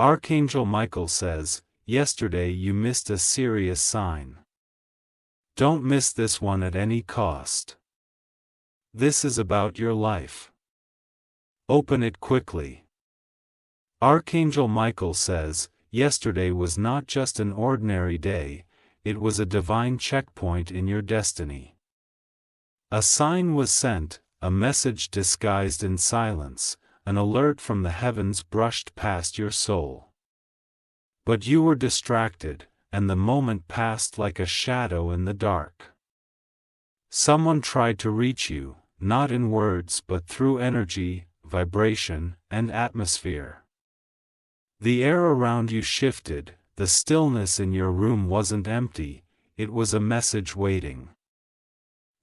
Archangel Michael says, yesterday you missed a serious sign. Don't miss this one at any cost. This is about your life. Open it quickly. Archangel Michael says, yesterday was not just an ordinary day, it was a divine checkpoint in your destiny. A sign was sent, a message disguised in silence, an alert from the heavens brushed past your soul. But you were distracted, and the moment passed like a shadow in the dark. Someone tried to reach you, not in words but through energy, vibration, and atmosphere. The air around you shifted, the stillness in your room wasn't empty, it was a message waiting.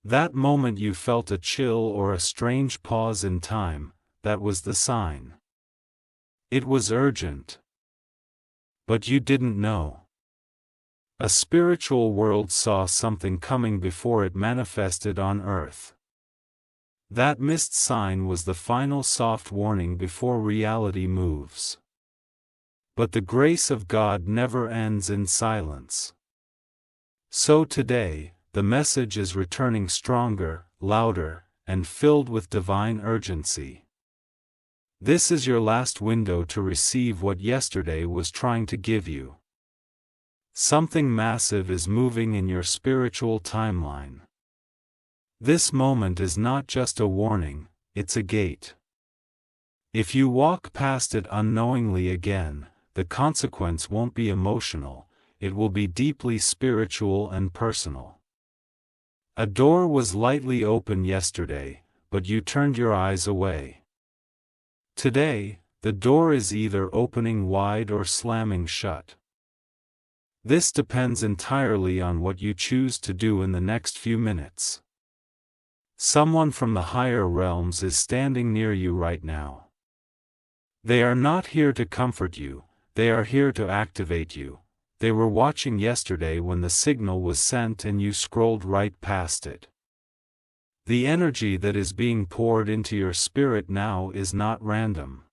That moment you felt a chill or a strange pause in time, that was the sign. It was urgent. But you didn't know. A spiritual world saw something coming before it manifested on earth. That missed sign was the final soft warning before reality moves. But the grace of God never ends in silence. So today, the message is returning stronger, louder, and filled with divine urgency. This is your last window to receive what yesterday was trying to give you. Something massive is moving in your spiritual timeline. This moment is not just a warning, it's a gate. If you walk past it unknowingly again, the consequence won't be emotional, it will be deeply spiritual and personal. A door was lightly open yesterday, but you turned your eyes away. Today, the door is either opening wide or slamming shut. This depends entirely on what you choose to do in the next few minutes. Someone from the higher realms is standing near you right now. They are not here to comfort you, they are here to activate you. They were watching yesterday when the signal was sent and you scrolled right past it. The energy that is being poured into your spirit now is not random.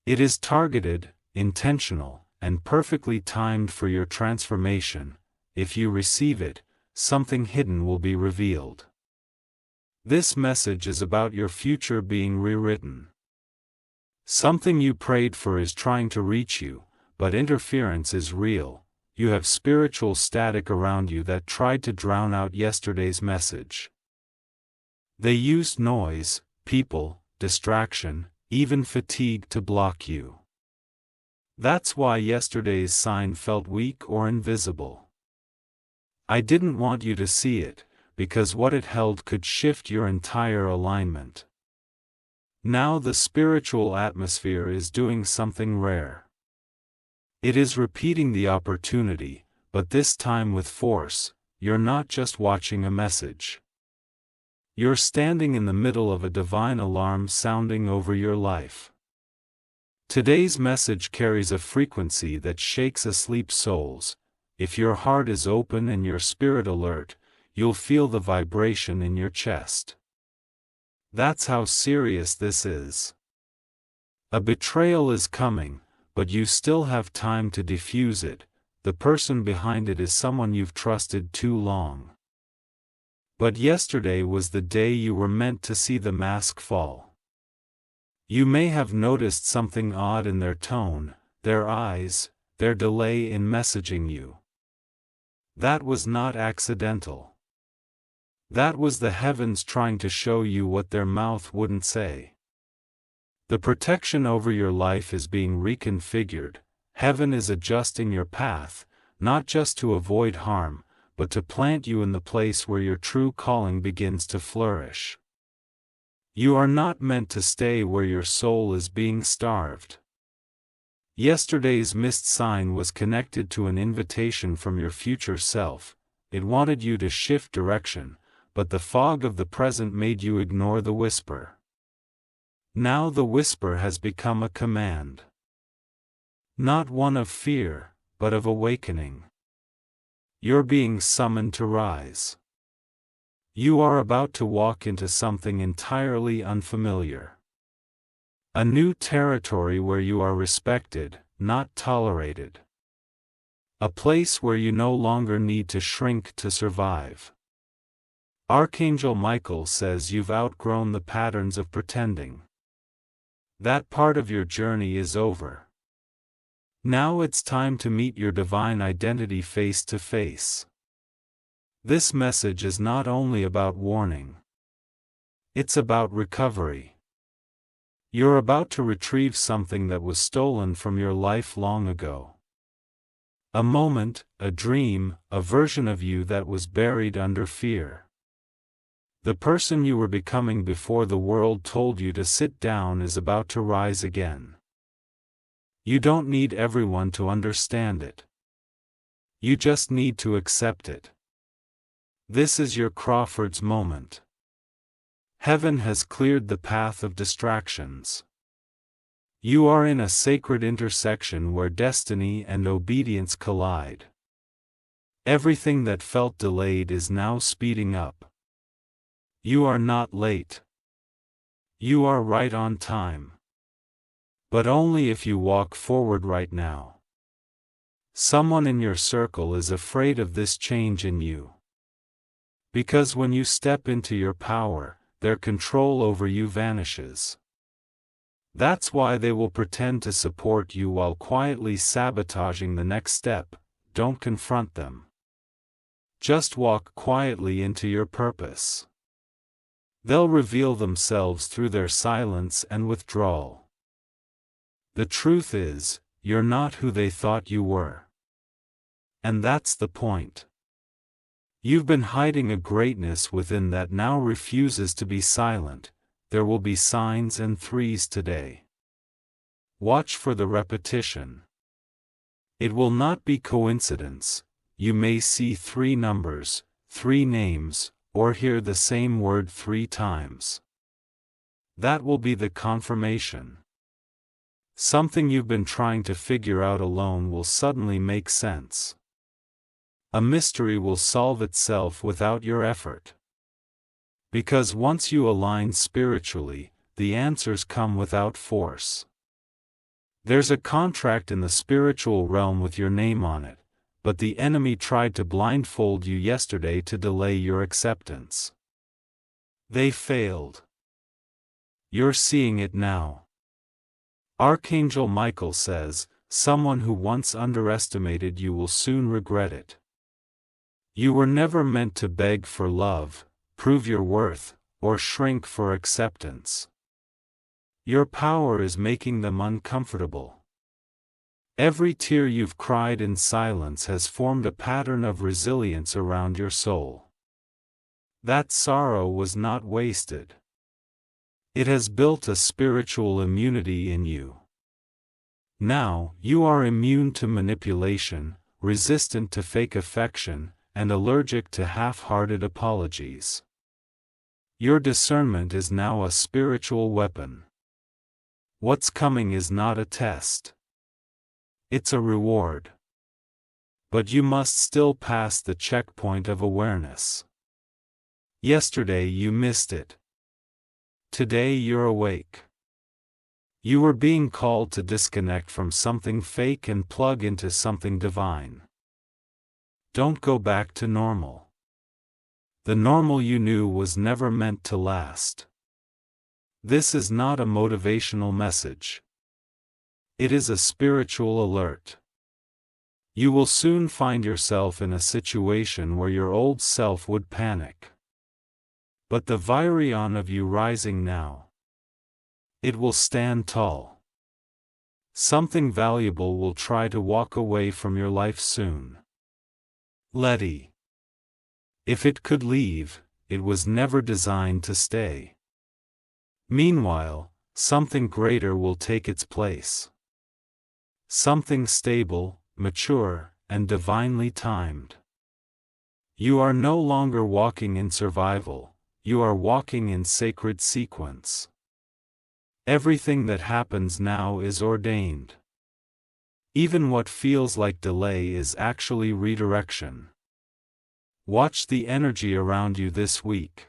It is targeted, intentional, and perfectly timed for your transformation. If you receive it, something hidden will be revealed. This message is about your future being rewritten. Something you prayed for is trying to reach you, but interference is real. You have spiritual static around you that tried to drown out yesterday's message. They used noise, people, distraction, even fatigue to block you. That's why yesterday's sign felt weak or invisible. I didn't want you to see it, because what it held could shift your entire alignment. Now the spiritual atmosphere is doing something rare. It is repeating the opportunity, but this time with force. You're not just watching a message. You're standing in the middle of a divine alarm sounding over your life. Today's message carries a frequency that shakes asleep souls. If your heart is open and your spirit alert, you'll feel the vibration in your chest. That's how serious this is. A betrayal is coming, but you still have time to defuse it. The person behind it is someone you've trusted too long. But yesterday was the day you were meant to see the mask fall. You may have noticed something odd in their tone, their eyes, their delay in messaging you. That was not accidental. That was the heavens trying to show you what their mouth wouldn't say. The protection over your life is being reconfigured. Heaven is adjusting your path, not just to avoid harm, but to plant you in the place where your true calling begins to flourish. You are not meant to stay where your soul is being starved. Yesterday's missed sign was connected to an invitation from your future self. It wanted you to shift direction, but the fog of the present made you ignore the whisper. Now the whisper has become a command. Not one of fear, but of awakening. You're being summoned to rise. You are about to walk into something entirely unfamiliar. A new territory where you are respected, not tolerated. A place where you no longer need to shrink to survive. Archangel Michael says you've outgrown the patterns of pretending. That part of your journey is over. Now it's time to meet your divine identity face to face. This message is not only about warning. It's about recovery. You're about to retrieve something that was stolen from your life long ago. A moment, a dream, a version of you that was buried under fear. The person you were becoming before the world told you to sit down is about to rise again. You don't need everyone to understand it. You just need to accept it. This is your Crawford's moment. Heaven has cleared the path of distractions. You are in a sacred intersection where destiny and obedience collide. Everything that felt delayed is now speeding up. You are not late. You are right on time. But only if you walk forward right now. Someone in your circle is afraid of this change in you. Because when you step into your power, their control over you vanishes. That's why they will pretend to support you while quietly sabotaging the next step. Don't confront them. Just walk quietly into your purpose. They'll reveal themselves through their silence and withdrawal. The truth is, you're not who they thought you were. And that's the point. You've been hiding a greatness within that now refuses to be silent. There will be signs and threes today. Watch for the repetition. It will not be coincidence. You may see 3 numbers, 3 names, or hear the same word 3 times. That will be the confirmation. Something you've been trying to figure out alone will suddenly make sense. A mystery will solve itself without your effort. Because once you align spiritually, the answers come without force. There's a contract in the spiritual realm with your name on it, but the enemy tried to blindfold you yesterday to delay your acceptance. They failed. You're seeing it now. Archangel Michael says, someone who once underestimated you will soon regret it. You were never meant to beg for love, prove your worth, or shrink for acceptance. Your power is making them uncomfortable. Every tear you've cried in silence has formed a pattern of resilience around your soul. That sorrow was not wasted. It has built a spiritual immunity in you. Now, you are immune to manipulation, resistant to fake affection, and allergic to half-hearted apologies. Your discernment is now a spiritual weapon. What's coming is not a test. It's a reward. But you must still pass the checkpoint of awareness. Yesterday you missed it. Today you're awake. You were being called to disconnect from something fake and plug into something divine. Don't go back to normal. The normal you knew was never meant to last. This is not a motivational message. It is a spiritual alert. You will soon find yourself in a situation where your old self would panic. But the virion of you rising now. It will stand tall. Something valuable will try to walk away from your life soon. Letty. If it could leave, it was never designed to stay. Meanwhile, something greater will take its place. Something stable, mature, and divinely timed. You are no longer walking in survival, you are walking in sacred sequence. Everything that happens now is ordained. Even what feels like delay is actually redirection. Watch the energy around you this week.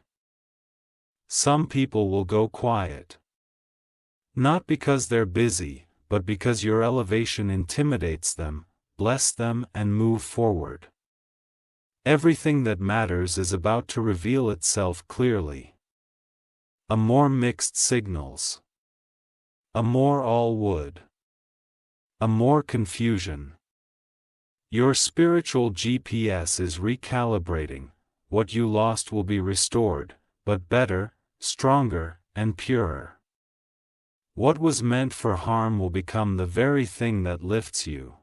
Some people will go quiet. Not because they're busy, but because your elevation intimidates them. Bless them and move forward. Everything that matters is about to reveal itself clearly. A more mixed signals. A more all wood. A more confusion. Your spiritual GPS is recalibrating. What you lost will be restored, but better, stronger, and purer. What was meant for harm will become the very thing that lifts you.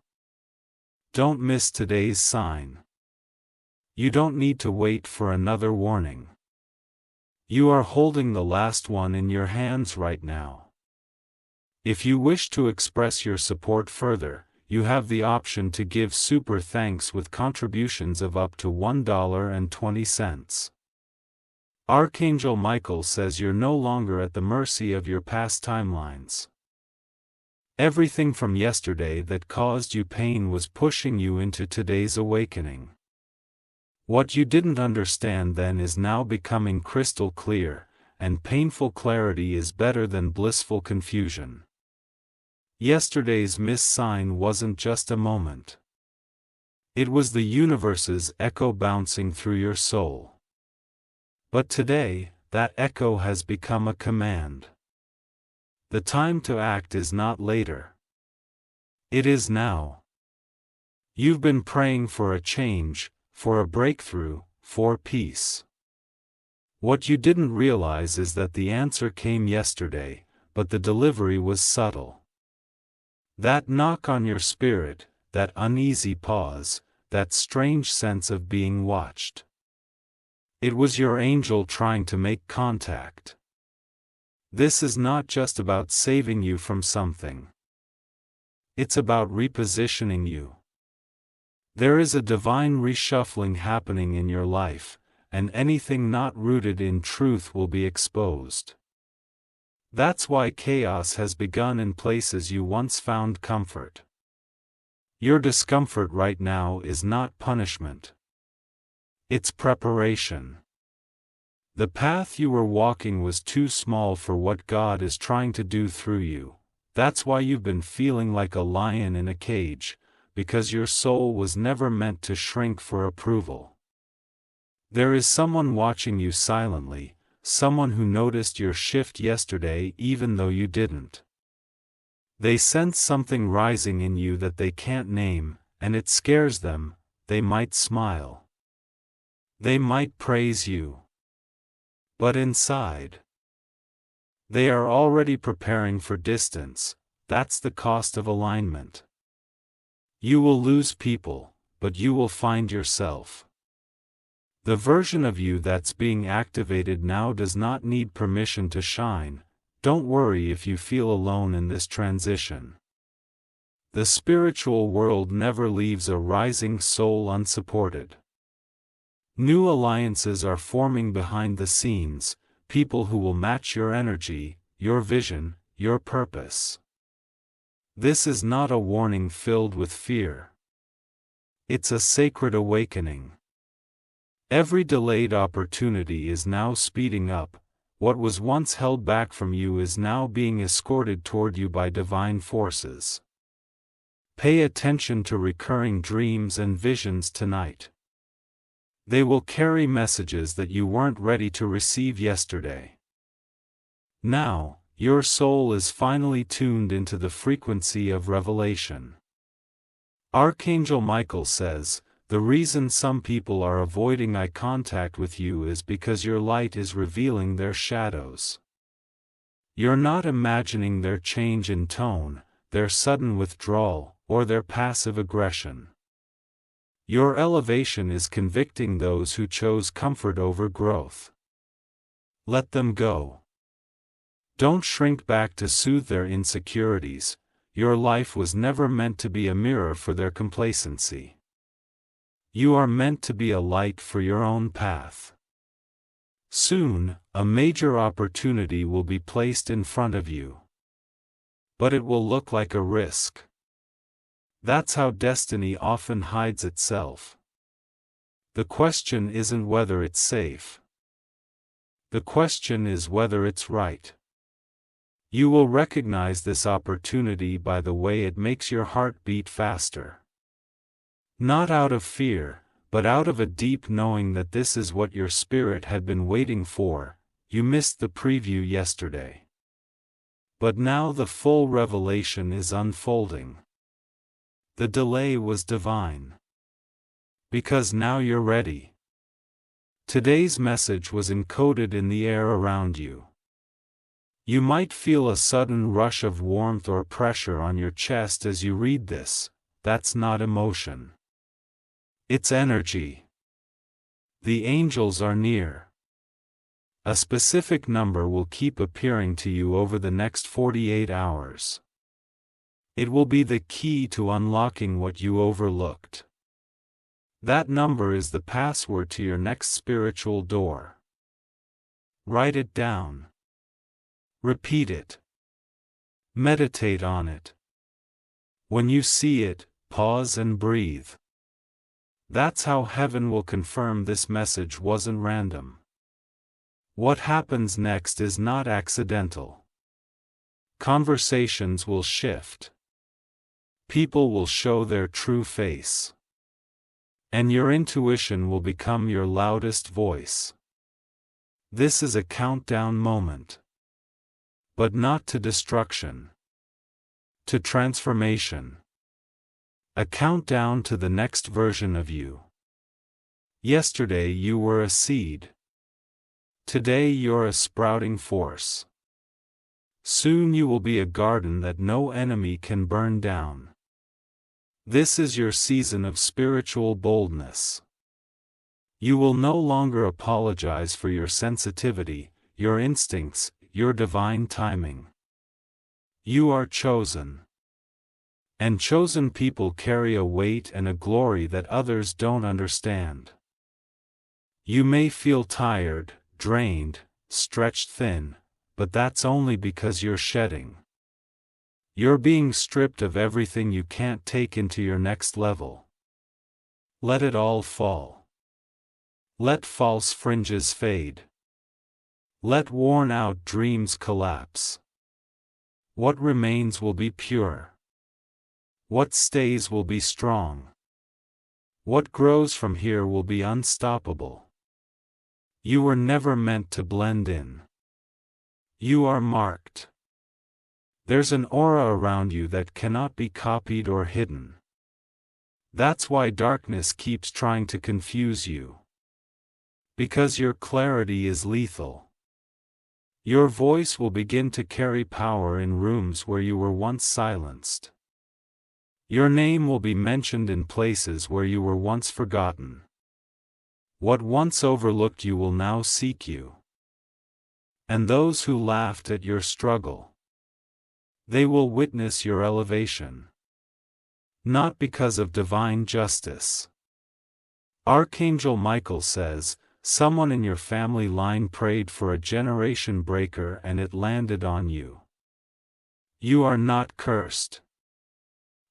Don't miss today's sign. You don't need to wait for another warning. You are holding the last one in your hands right now. If you wish to express your support further, you have the option to give super thanks with contributions of up to $1.20. Archangel Michael says you're no longer at the mercy of your past timelines. Everything from yesterday that caused you pain was pushing you into today's awakening. What you didn't understand then is now becoming crystal clear, and painful clarity is better than blissful confusion. Yesterday's missed sign wasn't just a moment. It was the universe's echo bouncing through your soul. But today, that echo has become a command. The time to act is not later. It is now. You've been praying for a change, for a breakthrough, for peace. What you didn't realize is that the answer came yesterday, but the delivery was subtle. That knock on your spirit, that uneasy pause, that strange sense of being watched. It was your angel trying to make contact. This is not just about saving you from something. It's about repositioning you. There is a divine reshuffling happening in your life, and anything not rooted in truth will be exposed. That's why chaos has begun in places you once found comfort. Your discomfort right now is not punishment. It's preparation. The path you were walking was too small for what God is trying to do through you. That's why you've been feeling like a lion in a cage, because your soul was never meant to shrink for approval. There is someone watching you silently, someone who noticed your shift yesterday even though you didn't. They sense something rising in you that they can't name, and it scares them. They might smile. They might praise you. But inside, they are already preparing for distance. That's the cost of alignment. You will lose people, but you will find yourself. The version of you that's being activated now does not need permission to shine. Don't worry if you feel alone in this transition. The spiritual world never leaves a rising soul unsupported. New alliances are forming behind the scenes, people who will match your energy, your vision, your purpose. This is not a warning filled with fear. It's a sacred awakening. Every delayed opportunity is now speeding up. What was once held back from you is now being escorted toward you by divine forces. Pay attention to recurring dreams and visions tonight. They will carry messages that you weren't ready to receive yesterday. Now, your soul is finally tuned into the frequency of revelation. Archangel Michael says, the reason some people are avoiding eye contact with you is because your light is revealing their shadows. You're not imagining their change in tone, their sudden withdrawal, or their passive aggression. Your elevation is convicting those who chose comfort over growth. Let them go. Don't shrink back to soothe their insecurities. Your life was never meant to be a mirror for their complacency. You are meant to be a light for your own path. Soon, a major opportunity will be placed in front of you. But it will look like a risk. That's how destiny often hides itself. The question isn't whether it's safe. The question is whether it's right. You will recognize this opportunity by the way it makes your heart beat faster. Not out of fear, but out of a deep knowing that this is what your spirit had been waiting for. You missed the preview yesterday. But now the full revelation is unfolding. The delay was divine. Because now you're ready. Today's message was encoded in the air around you. You might feel a sudden rush of warmth or pressure on your chest as you read this. That's not emotion. It's energy. The angels are near. A specific number will keep appearing to you over the next 48 hours. It will be the key to unlocking what you overlooked. That number is the password to your next spiritual door. Write it down. Repeat it. Meditate on it. When you see it, pause and breathe. That's how heaven will confirm this message wasn't random. What happens next is not accidental. Conversations will shift. People will show their true face. And your intuition will become your loudest voice. This is a countdown moment. But not to destruction. To transformation. A countdown to the next version of you. Yesterday you were a seed. Today you're a sprouting force. Soon you will be a garden that no enemy can burn down. This is your season of spiritual boldness. You will no longer apologize for your sensitivity, your instincts, your divine timing. You are chosen. And chosen people carry a weight and a glory that others don't understand. You may feel tired, drained, stretched thin, but that's only because you're shedding. You're being stripped of everything you can't take into your next level. Let it all fall. Let false fringes fade. Let worn-out dreams collapse. What remains will be pure. What stays will be strong. What grows from here will be unstoppable. You were never meant to blend in. You are marked. There's an aura around you that cannot be copied or hidden. That's why darkness keeps trying to confuse you. Because your clarity is lethal. Your voice will begin to carry power in rooms where you were once silenced. Your name will be mentioned in places where you were once forgotten. What once overlooked you will now seek you. And those who laughed at your struggle, they will witness your elevation. Not because of divine justice. Archangel Michael says, someone in your family line prayed for a generation breaker and it landed on you. You are not cursed.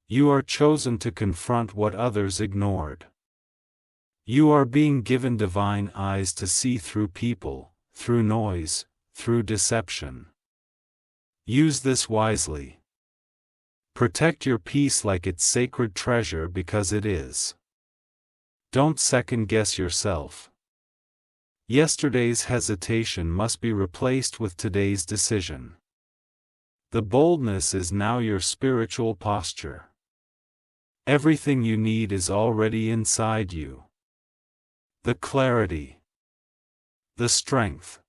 You are chosen to confront what others ignored. You are being given divine eyes to see through people, through noise, through deception. Use this wisely. Protect your peace like it's sacred treasure because it is. Don't second-guess yourself. Yesterday's hesitation must be replaced with today's decision. The boldness is now your spiritual posture. Everything you need is already inside you. The clarity, the strength,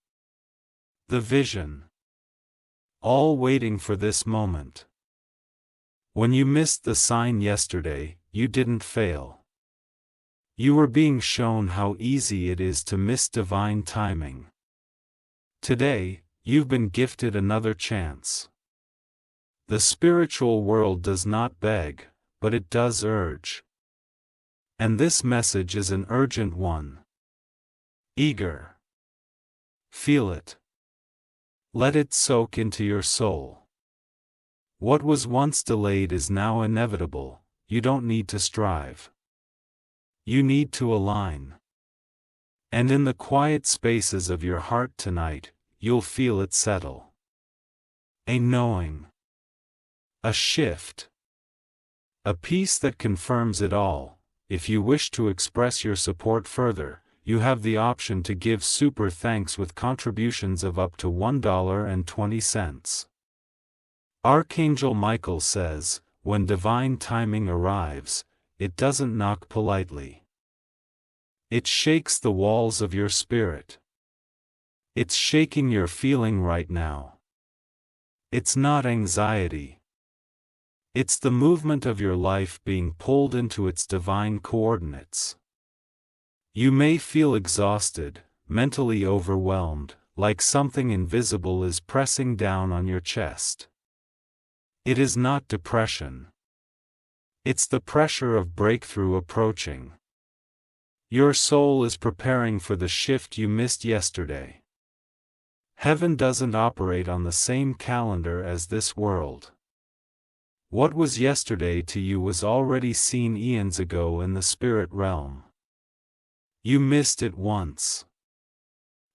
the vision, all waiting for this moment. When you missed the sign yesterday, you didn't fail. You were being shown how easy it is to miss divine timing. Today, you've been gifted another chance. The spiritual world does not beg, but it does urge. And this message is an urgent one. Eager. Feel it. Let it soak into your soul. What was once delayed is now inevitable. You don't need to strive. You need to align. And in the quiet spaces of your heart tonight, you'll feel it settle. A knowing. A shift. A peace that confirms it all. If you wish to express your support further, you have the option to give super thanks with contributions of up to $1.20. Archangel Michael says, when divine timing arrives, it doesn't knock politely. It shakes the walls of your spirit. It's shaking your feeling right now. It's not anxiety. It's the movement of your life being pulled into its divine coordinates. You may feel exhausted, mentally overwhelmed, like something invisible is pressing down on your chest. It is not depression. It's the pressure of breakthrough approaching. Your soul is preparing for the shift you missed yesterday. Heaven doesn't operate on the same calendar as this world. What was yesterday to you was already seen eons ago in the spirit realm. You missed it once.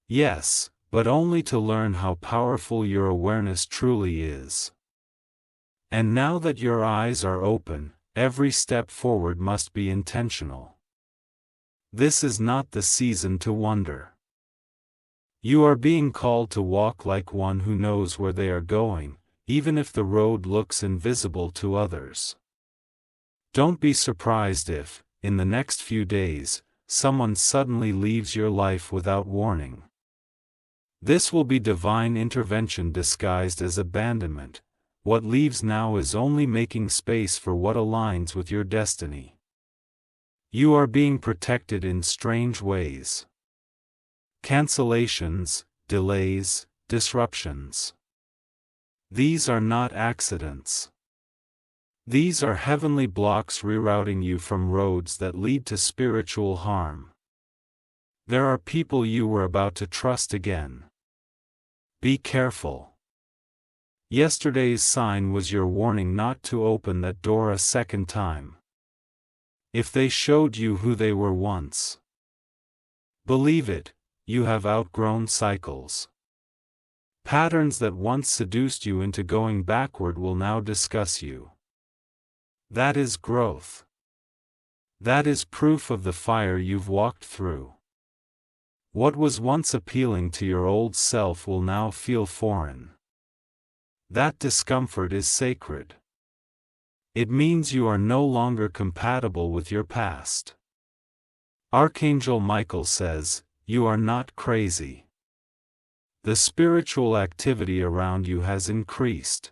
Yes, but only to learn how powerful your awareness truly is. And now that your eyes are open, every step forward must be intentional. This is not the season to wonder. You are being called to walk like one who knows where they are going, even if the road looks invisible to others. Don't be surprised if, in the next few days, someone suddenly leaves your life without warning. This will be divine intervention disguised as abandonment. What leaves now is only making space for what aligns with your destiny. You are being protected in strange ways. Cancellations, delays, disruptions. These are not accidents. These are heavenly blocks rerouting you from roads that lead to spiritual harm. There are people you were about to trust again. Be careful. Yesterday's sign was your warning not to open that door a second time. If they showed you who they were once, believe it, you have outgrown cycles. Patterns that once seduced you into going backward will now discuss you. That is growth. That is proof of the fire you've walked through. What was once appealing to your old self will now feel foreign. That discomfort is sacred. It means you are no longer compatible with your past. Archangel Michael says, you are not crazy. The spiritual activity around you has increased.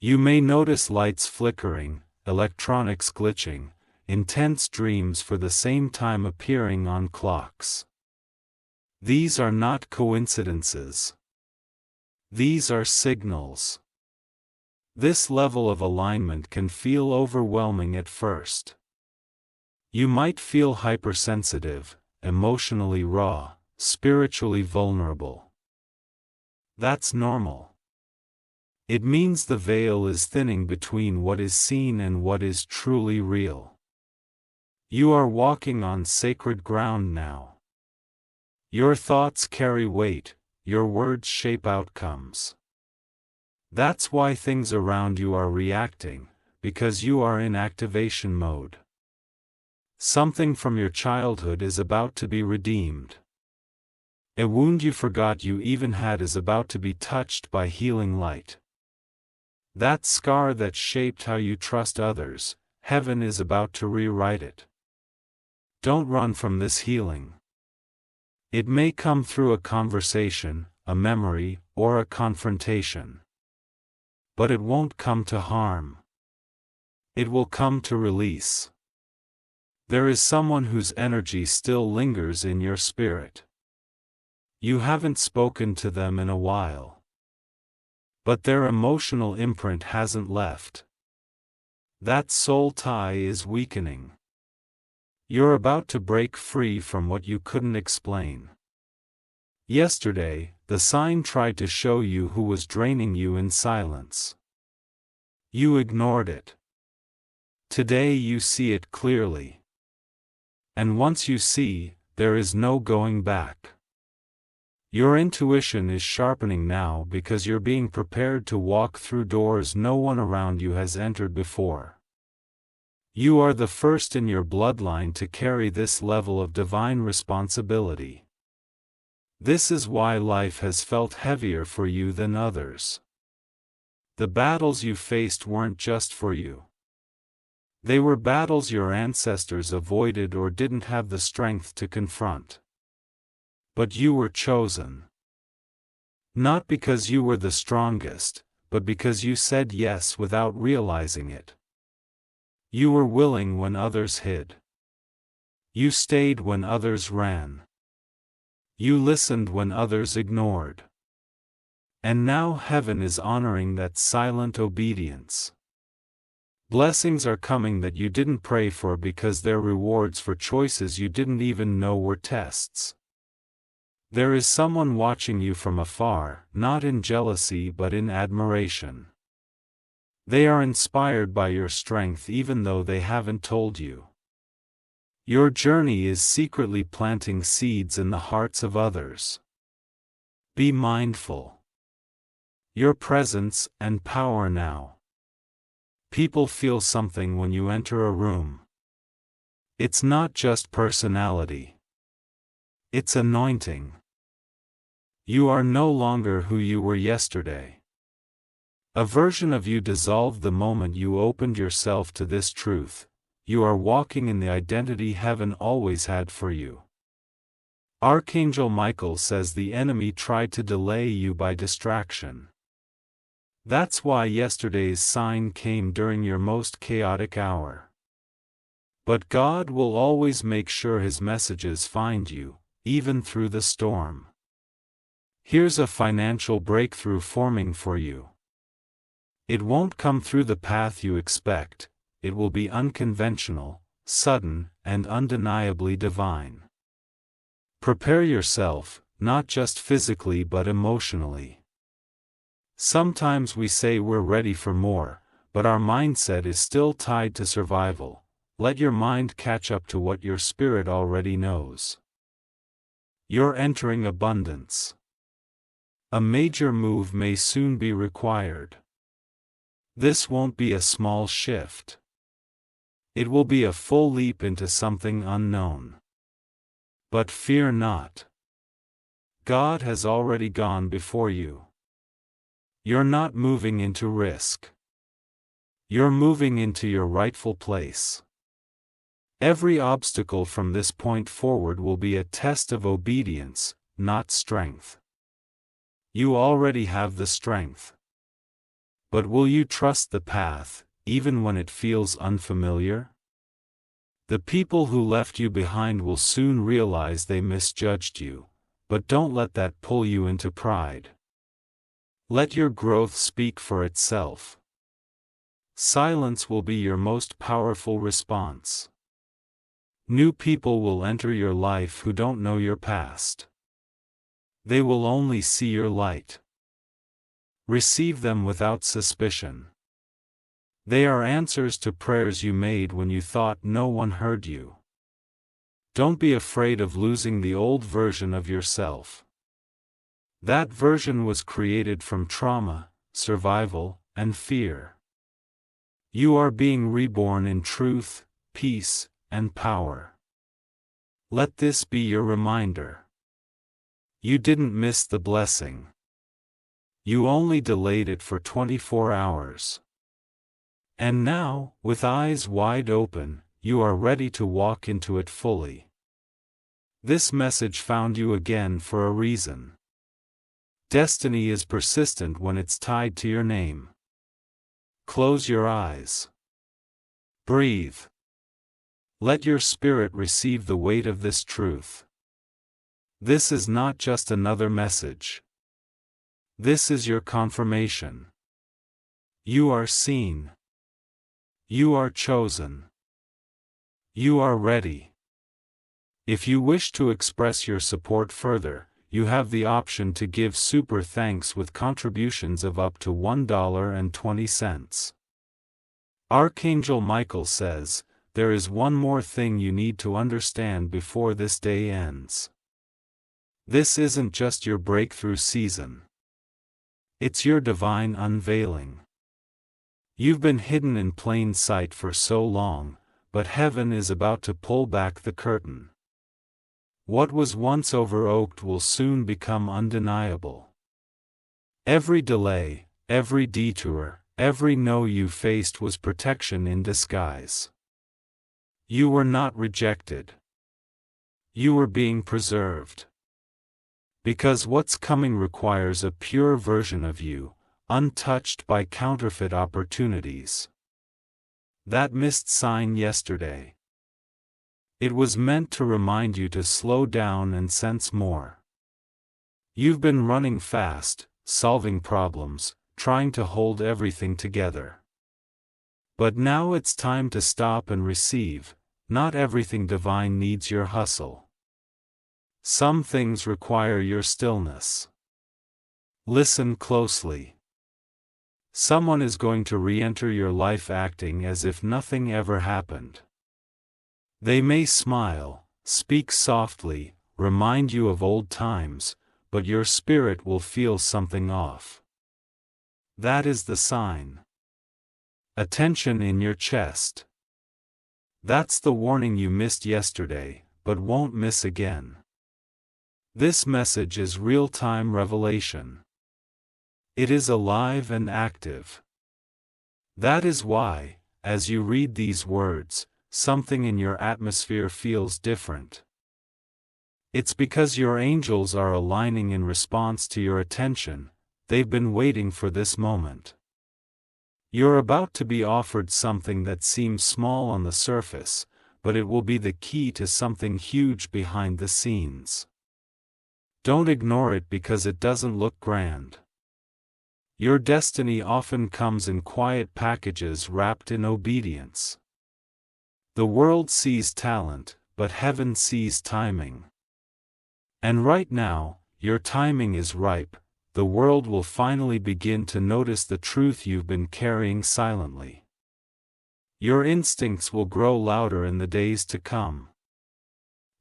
You may notice lights flickering, electronics glitching, intense dreams for the same time appearing on clocks. These are not coincidences. These are signals. This level of alignment can feel overwhelming at first. You might feel hypersensitive, emotionally raw, spiritually vulnerable. That's normal. It means the veil is thinning between what is seen and what is truly real. You are walking on sacred ground now. Your thoughts carry weight, your words shape outcomes. That's why things around you are reacting, because you are in activation mode. Something from your childhood is about to be redeemed. A wound you forgot you even had is about to be touched by healing light. That scar that shaped how you trust others, heaven is about to rewrite it. Don't run from this healing. It may come through a conversation, a memory, or a confrontation. But it won't come to harm. It will come to release. There is someone whose energy still lingers in your spirit. You haven't spoken to them in a while. But their emotional imprint hasn't left. That soul tie is weakening. You're about to break free from what you couldn't explain. Yesterday, the sign tried to show you who was draining you in silence. You ignored it. Today you see it clearly. And once you see, there is no going back. Your intuition is sharpening now because you're being prepared to walk through doors no one around you has entered before. You are the first in your bloodline to carry this level of divine responsibility. This is why life has felt heavier for you than others. The battles you faced weren't just for you. They were battles your ancestors avoided or didn't have the strength to confront. But you were chosen. Not because you were the strongest, but because you said yes without realizing it. You were willing when others hid. You stayed when others ran. You listened when others ignored. And now heaven is honoring that silent obedience. Blessings are coming that you didn't pray for because they're rewards for choices you didn't even know were tests. There is someone watching you from afar, not in jealousy but in admiration. They are inspired by your strength even though they haven't told you. Your journey is secretly planting seeds in the hearts of others. Be mindful. Your presence and power now. People feel something when you enter a room. It's not just personality. It's anointing. You are no longer who you were yesterday. A version of you dissolved the moment you opened yourself to this truth. You are walking in the identity heaven always had for you. Archangel Michael says the enemy tried to delay you by distraction. That's why yesterday's sign came during your most chaotic hour. But God will always make sure His messages find you, even through the storm. Here's a financial breakthrough forming for you. It won't come through the path you expect, it will be unconventional, sudden, and undeniably divine. Prepare yourself, not just physically but emotionally. Sometimes we say we're ready for more, but our mindset is still tied to survival. Let your mind catch up to what your spirit already knows. You're entering abundance. A major move may soon be required. This won't be a small shift. It will be a full leap into something unknown. But fear not. God has already gone before you. You're not moving into risk. You're moving into your rightful place. Every obstacle from this point forward will be a test of obedience, not strength. You already have the strength. But will you trust the path, even when it feels unfamiliar? The people who left you behind will soon realize they misjudged you, but don't let that pull you into pride. Let your growth speak for itself. Silence will be your most powerful response. New people will enter your life who don't know your past. They will only see your light. Receive them without suspicion. They are answers to prayers you made when you thought no one heard you. Don't be afraid of losing the old version of yourself. That version was created from trauma, survival, and fear. You are being reborn in truth, peace, and power. Let this be your reminder. You didn't miss the blessing. You only delayed it for 24 hours. And now, with eyes wide open, you are ready to walk into it fully. This message found you again for a reason. Destiny is persistent when it's tied to your name. Close your eyes. Breathe. Let your spirit receive the weight of this truth. This is not just another message. This is your confirmation. You are seen. You are chosen. You are ready. If you wish to express your support further, you have the option to give super thanks with contributions of up to $1.20. Archangel Michael says, there is one more thing you need to understand before this day ends. This isn't just your breakthrough season. It's your divine unveiling. You've been hidden in plain sight for so long, but heaven is about to pull back the curtain. What was once over-oaked will soon become undeniable. Every delay, every detour, every no you faced was protection in disguise. You were not rejected. You were being preserved. Because what's coming requires a pure version of you, untouched by counterfeit opportunities. That missed sign yesterday. It was meant to remind you to slow down and sense more. You've been running fast, solving problems, trying to hold everything together. But now it's time to stop and receive. Not everything divine needs your hustle. Some things require your stillness. Listen closely. Someone is going to re-enter your life acting as if nothing ever happened. They may smile, speak softly, remind you of old times, but your spirit will feel something off. That is the sign. A tension in your chest. That's the warning you missed yesterday, but won't miss again. This message is real-time revelation. It is alive and active. That is why, as you read these words, something in your atmosphere feels different. It's because your angels are aligning in response to your attention. They've been waiting for this moment. You're about to be offered something that seems small on the surface, but it will be the key to something huge behind the scenes. Don't ignore it because it doesn't look grand. Your destiny often comes in quiet packages wrapped in obedience. The world sees talent, but heaven sees timing. And right now, your timing is ripe. The world will finally begin to notice the truth you've been carrying silently. Your instincts will grow louder in the days to come.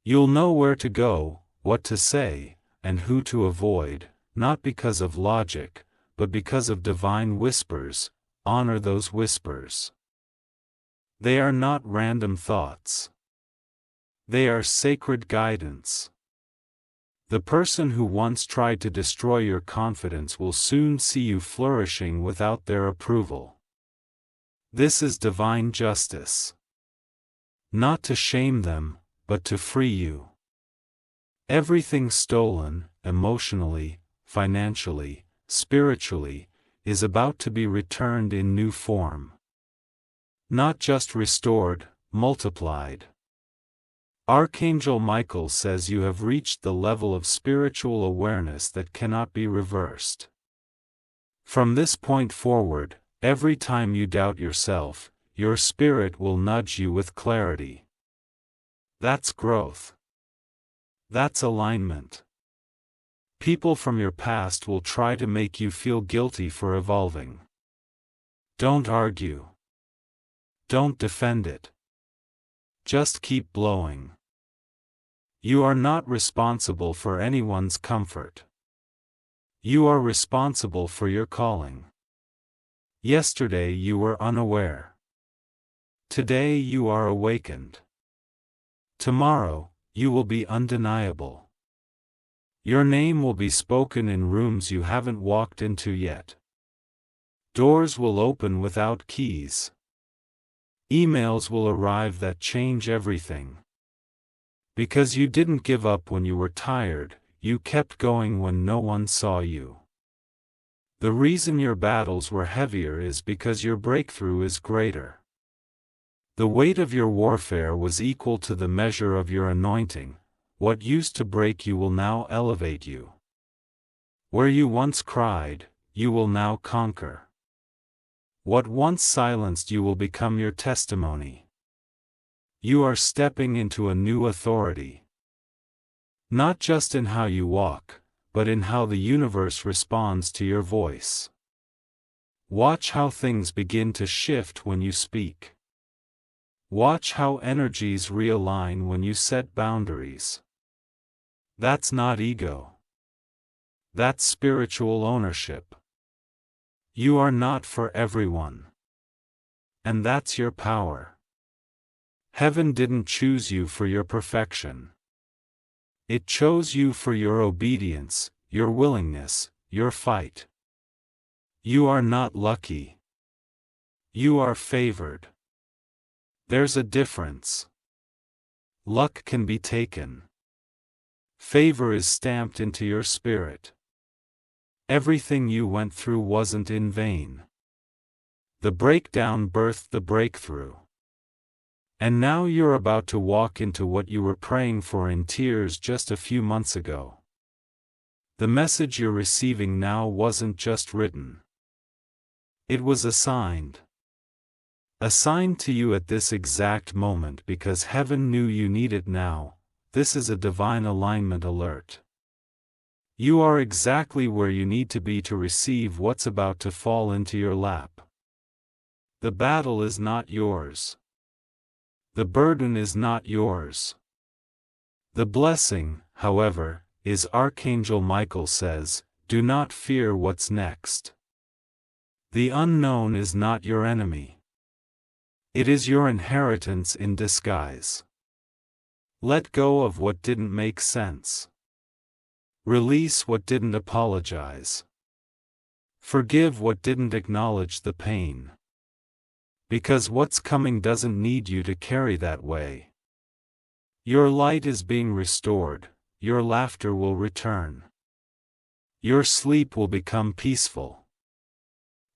You'll know where to go, what to say, and who to avoid, not because of logic, but because of divine whispers. Honor those whispers. They are not random thoughts. They are sacred guidance. The person who once tried to destroy your confidence will soon see you flourishing without their approval. This is divine justice. Not to shame them, but to free you. Everything stolen, emotionally, financially, spiritually, is about to be returned in new form. Not just restored, multiplied. Archangel Michael says you have reached the level of spiritual awareness that cannot be reversed. From this point forward, every time you doubt yourself, your spirit will nudge you with clarity. That's growth. That's alignment. People from your past will try to make you feel guilty for evolving. Don't argue. Don't defend it. Just keep blowing. You are not responsible for anyone's comfort. You are responsible for your calling. Yesterday you were unaware. Today you are awakened. Tomorrow, you will be undeniable. Your name will be spoken in rooms you haven't walked into yet. Doors will open without keys. Emails will arrive that change everything. Because you didn't give up when you were tired, you kept going when no one saw you. The reason your battles were heavier is because your breakthrough is greater. The weight of your warfare was equal to the measure of your anointing. What used to break you will now elevate you. Where you once cried, you will now conquer. What once silenced you will become your testimony. You are stepping into a new authority. Not just in how you walk, but in how the universe responds to your voice. Watch how things begin to shift when you speak. Watch how energies realign when you set boundaries. That's not ego. That's spiritual ownership. You are not for everyone. And that's your power. Heaven didn't choose you for your perfection. It chose you for your obedience, your willingness, your fight. You are not lucky. You are favored. There's a difference. Luck can be taken. Favor is stamped into your spirit. Everything you went through wasn't in vain. The breakdown birthed the breakthrough. And now you're about to walk into what you were praying for in tears just a few months ago. The message you're receiving now wasn't just written. It was assigned. Assigned to you at this exact moment because heaven knew you need it now. This is a divine alignment alert. You are exactly where you need to be to receive what's about to fall into your lap. The battle is not yours. The burden is not yours. The blessing, however, is Archangel Michael says, do not fear what's next. The unknown is not your enemy. It is your inheritance in disguise. Let go of what didn't make sense. Release what didn't apologize. Forgive what didn't acknowledge the pain. Because what's coming doesn't need you to carry that way. Your light is being restored, your laughter will return. Your sleep will become peaceful.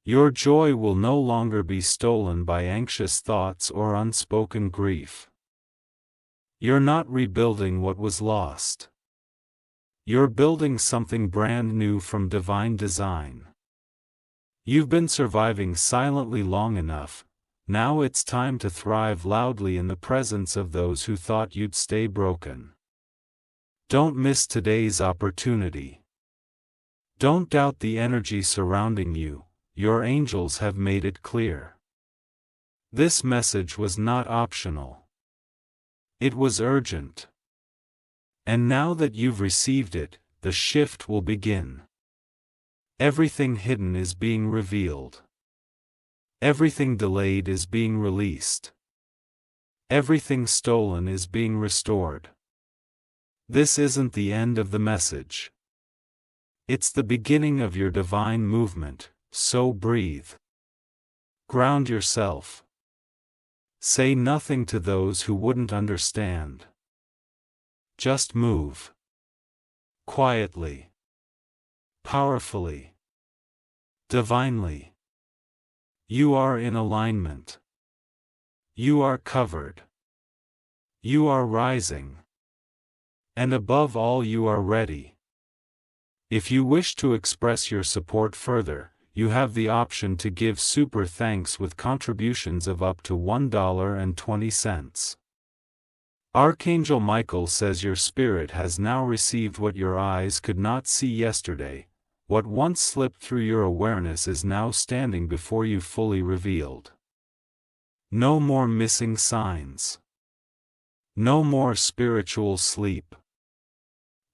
Your joy will no longer be stolen by anxious thoughts or unspoken grief. You're not rebuilding what was lost. You're building something brand new from divine design. You've been surviving silently long enough. Now it's time to thrive loudly in the presence of those who thought you'd stay broken. Don't miss today's opportunity. Don't doubt the energy surrounding you, your angels have made it clear. This message was not optional. It was urgent. And now that you've received it, the shift will begin. Everything hidden is being revealed. Everything delayed is being released. Everything stolen is being restored. This isn't the end of the message. It's the beginning of your divine movement, so breathe. Ground yourself. Say nothing to those who wouldn't understand. Just move. Quietly. Powerfully. Divinely. You are in alignment. You are covered. You are rising. And above all, you are ready. If you wish to express your support further, you have the option to give super thanks with contributions of up to $1.20. Archangel Michael says your spirit has now received what your eyes could not see yesterday. What once slipped through your awareness is now standing before you fully revealed. No more missing signs. No more spiritual sleep.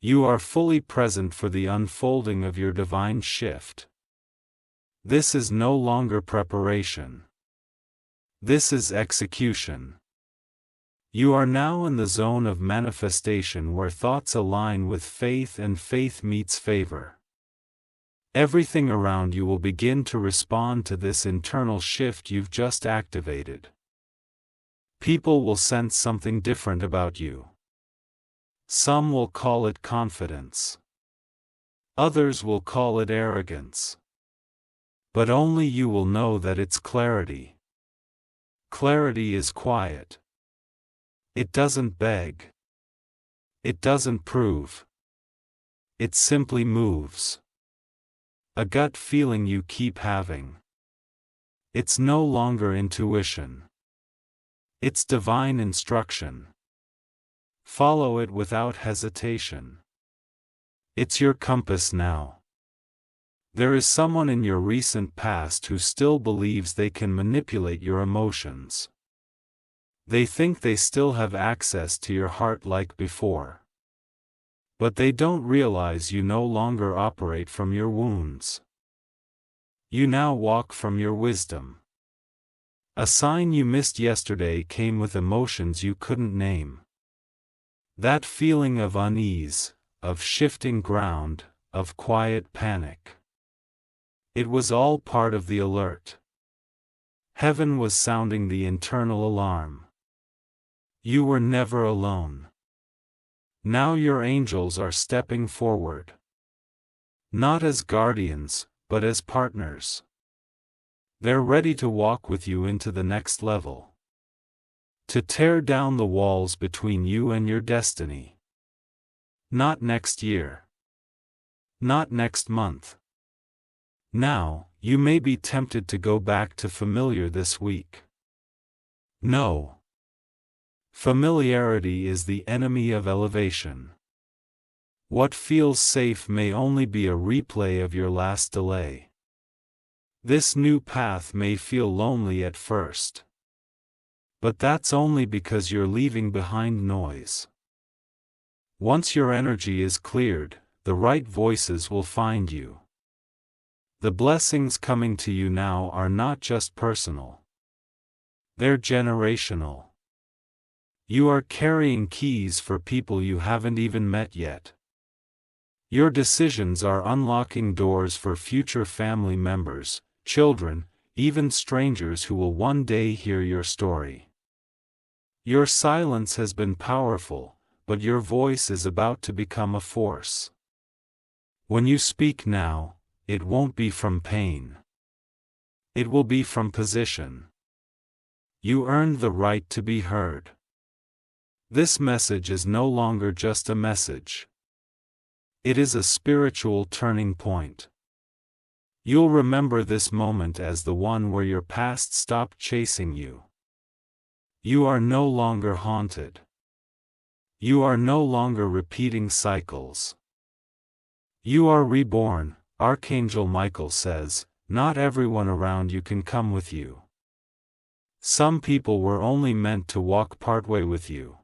You are fully present for the unfolding of your divine shift. This is no longer preparation. This is execution. You are now in the zone of manifestation where thoughts align with faith and faith meets favor. Everything around you will begin to respond to this internal shift you've just activated. People will sense something different about you. Some will call it confidence. Others will call it arrogance. But only you will know that it's clarity. Clarity is quiet. It doesn't beg. It doesn't prove. It simply moves. A gut feeling you keep having. It's no longer intuition. It's divine instruction. Follow it without hesitation. It's your compass now. There is someone in your recent past who still believes they can manipulate your emotions. They think they still have access to your heart like before. But they don't realize you no longer operate from your wounds. You now walk from your wisdom. A sign you missed yesterday came with emotions you couldn't name. That feeling of unease, of shifting ground, of quiet panic. It was all part of the alert. Heaven was sounding the internal alarm. You were never alone. Now your angels are stepping forward. Not as guardians, but as partners. They're ready to walk with you into the next level. To tear down the walls between you and your destiny. Not next year. Not next month. Now, you may be tempted to go back to familiar this week. No. Familiarity is the enemy of elevation. What feels safe may only be a replay of your last delay. This new path may feel lonely at first. But that's only because you're leaving behind noise. Once your energy is cleared, the right voices will find you. The blessings coming to you now are not just personal. They're generational. You are carrying keys for people you haven't even met yet. Your decisions are unlocking doors for future family members, children, even strangers who will one day hear your story. Your silence has been powerful, but your voice is about to become a force. When you speak now, it won't be from pain. It will be from position. You earned the right to be heard. This message is no longer just a message. It is a spiritual turning point. You'll remember this moment as the one where your past stopped chasing you. You are no longer haunted. You are no longer repeating cycles. You are reborn, Archangel Michael says. Not everyone around you can come with you. Some people were only meant to walk partway with you.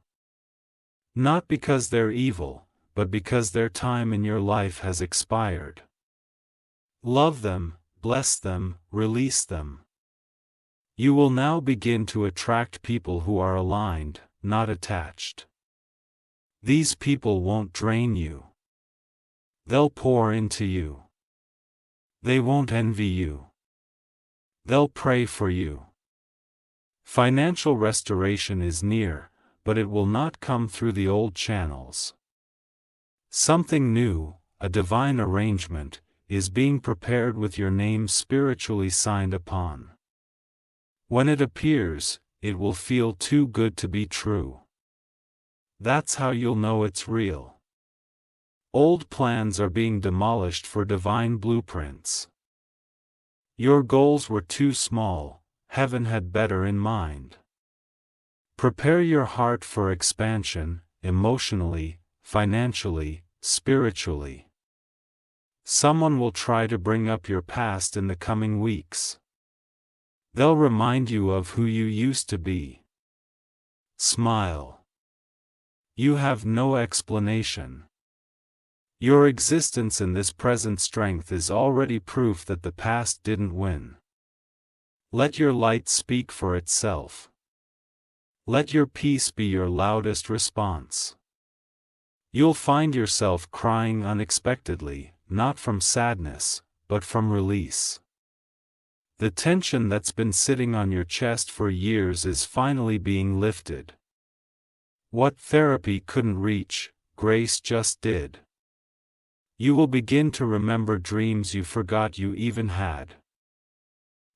Not because they're evil, but because their time in your life has expired. Love them, bless them, release them. You will now begin to attract people who are aligned, not attached. These people won't drain you. They'll pour into you. They won't envy you. They'll pray for you. Financial restoration is near, but it will not come through the old channels. Something new, a divine arrangement, is being prepared with your name spiritually signed upon. When it appears, it will feel too good to be true. That's how you'll know it's real. Old plans are being demolished for divine blueprints. Your goals were too small, heaven had better in mind. Prepare your heart for expansion, emotionally, financially, spiritually. Someone will try to bring up your past in the coming weeks. They'll remind you of who you used to be. Smile. You have no explanation. Your existence in this present strength is already proof that the past didn't win. Let your light speak for itself. Let your peace be your loudest response. You'll find yourself crying unexpectedly, not from sadness, but from release. The tension that's been sitting on your chest for years is finally being lifted. What therapy couldn't reach, grace just did. You will begin to remember dreams you forgot you even had.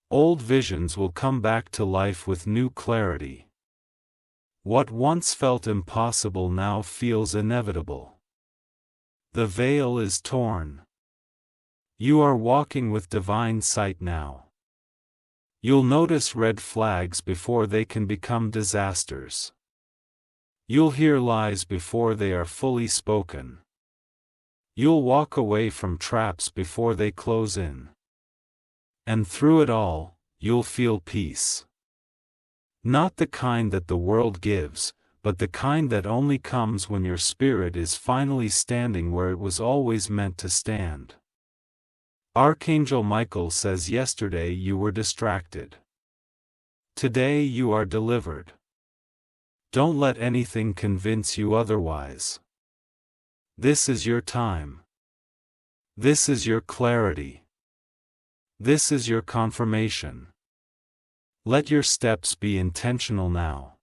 Old visions will come back to life with new clarity. What once felt impossible now feels inevitable. The veil is torn. You are walking with divine sight now. You'll notice red flags before they can become disasters. You'll hear lies before they are fully spoken. You'll walk away from traps before they close in. And through it all, you'll feel peace. Not the kind that the world gives, but the kind that only comes when your spirit is finally standing where it was always meant to stand. Archangel Michael says yesterday you were distracted. Today you are delivered. Don't let anything convince you otherwise. This is your time. This is your clarity. This is your confirmation. Let your steps be intentional now.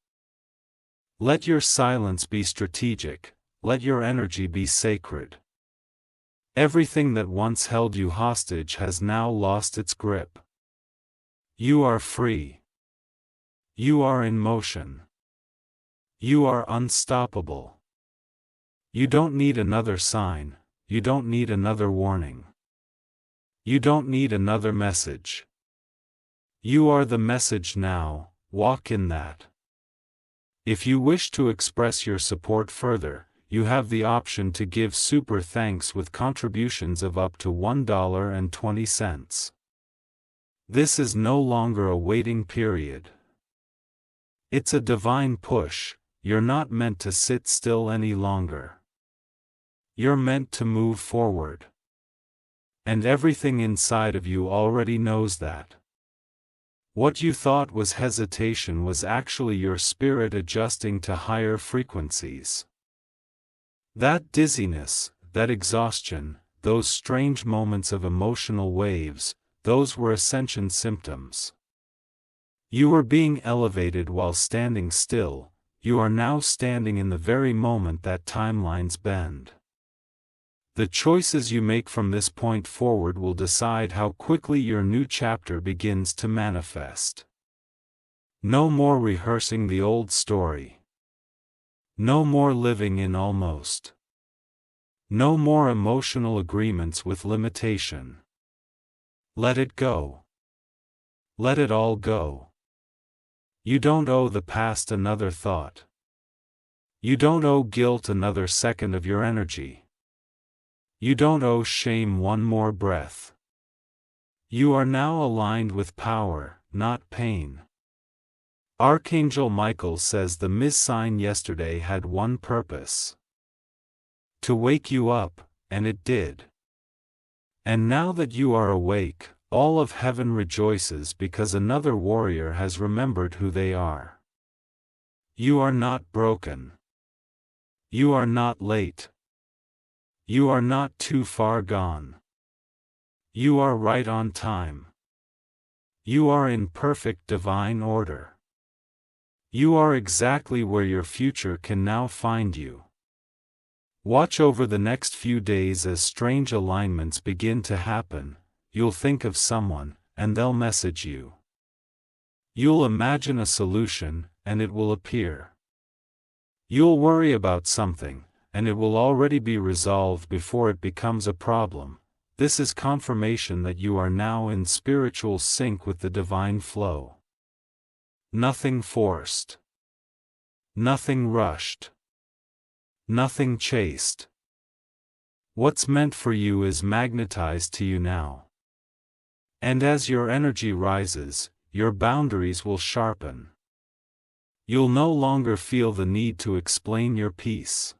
Let your silence be strategic, let your energy be sacred. Everything that once held you hostage has now lost its grip. You are free. You are in motion. You are unstoppable. You don't need another sign, you don't need another warning. You don't need another message. You are the message now, walk in that. If you wish to express your support further, you have the option to give super thanks with contributions of up to $1.20. This is no longer a waiting period. It's a divine push, you're not meant to sit still any longer. You're meant to move forward. And everything inside of you already knows that. What you thought was hesitation was actually your spirit adjusting to higher frequencies. That dizziness, that exhaustion, those strange moments of emotional waves, those were ascension symptoms. You were being elevated while standing still, you are now standing in the very moment that timelines bend. The choices you make from this point forward will decide how quickly your new chapter begins to manifest. No more rehearsing the old story. No more living in almost. No more emotional agreements with limitation. Let it go. Let it all go. You don't owe the past another thought. You don't owe guilt another second of your energy. You don't owe shame one more breath. You are now aligned with power, not pain. Archangel Michael says the sign yesterday had one purpose. To wake you up, and it did. And now that you are awake, all of heaven rejoices because another warrior has remembered who they are. You are not broken. You are not late. You are not too far gone. You are right on time. You are in perfect divine order. You are exactly where your future can now find you. Watch over the next few days as strange alignments begin to happen. You'll think of someone, and they'll message you. You'll imagine a solution, and it will appear. You'll worry about something, and it will already be resolved before it becomes a problem. This is confirmation that you are now in spiritual sync with the divine flow. Nothing forced. Nothing rushed. Nothing chased. What's meant for you is magnetized to you now. And as your energy rises, your boundaries will sharpen. You'll no longer feel the need to explain your peace.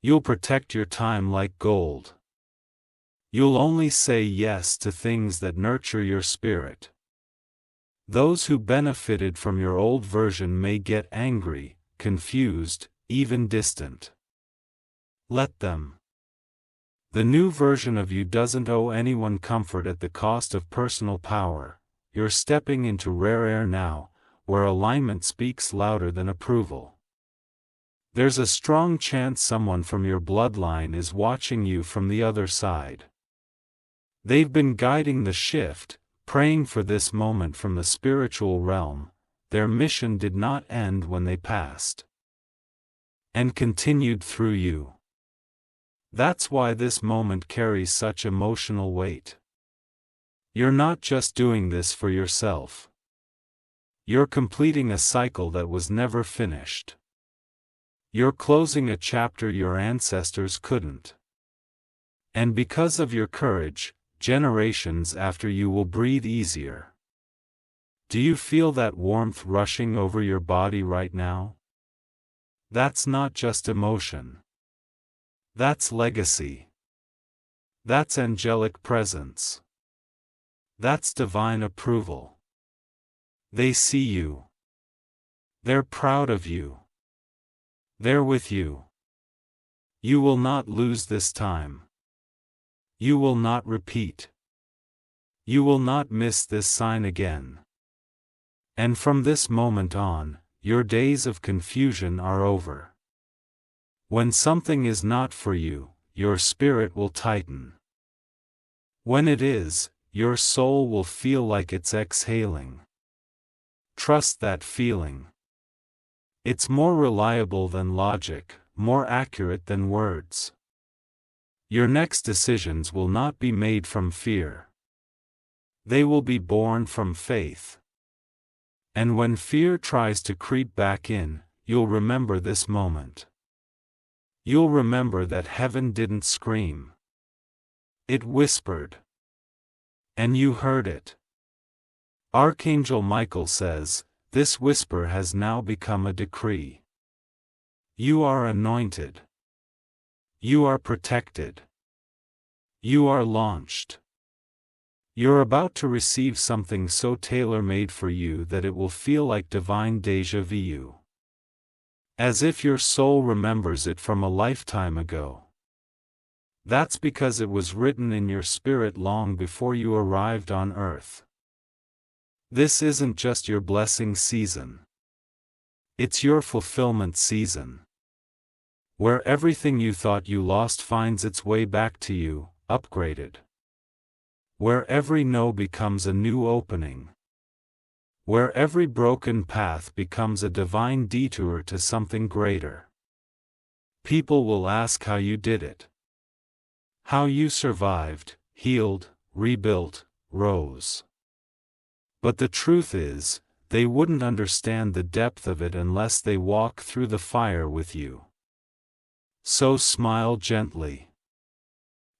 You'll protect your time like gold. You'll only say yes to things that nurture your spirit. Those who benefited from your old version may get angry, confused, even distant. Let them. The new version of you doesn't owe anyone comfort at the cost of personal power. You're stepping into rare air now, where alignment speaks louder than approval. There's a strong chance someone from your bloodline is watching you from the other side. They've been guiding the shift, praying for this moment from the spiritual realm. Their mission did not end when they passed, and continued through you. That's why this moment carries such emotional weight. You're not just doing this for yourself. You're completing a cycle that was never finished. You're closing a chapter your ancestors couldn't. And because of your courage, generations after you will breathe easier. Do you feel that warmth rushing over your body right now? That's not just emotion. That's legacy. That's angelic presence. That's divine approval. They see you. They're proud of you. They're with you. You will not lose this time. You will not repeat. You will not miss this sign again. And from this moment on, your days of confusion are over. When something is not for you, your spirit will tighten. When it is, your soul will feel like it's exhaling. Trust that feeling. It's more reliable than logic, more accurate than words. Your next decisions will not be made from fear. They will be born from faith. And when fear tries to creep back in, you'll remember this moment. You'll remember that heaven didn't scream. It whispered. And you heard it. Archangel Michael says, this whisper has now become a decree. You are anointed. You are protected. You are launched. You're about to receive something so tailor-made for you that it will feel like divine déjà vu. As if your soul remembers it from a lifetime ago. That's because it was written in your spirit long before you arrived on earth. This isn't just your blessing season. It's your fulfillment season. Where everything you thought you lost finds its way back to you, upgraded. Where every no becomes a new opening. Where every broken path becomes a divine detour to something greater. People will ask how you did it. How you survived, healed, rebuilt, rose. But the truth is, they wouldn't understand the depth of it unless they walk through the fire with you. So smile gently.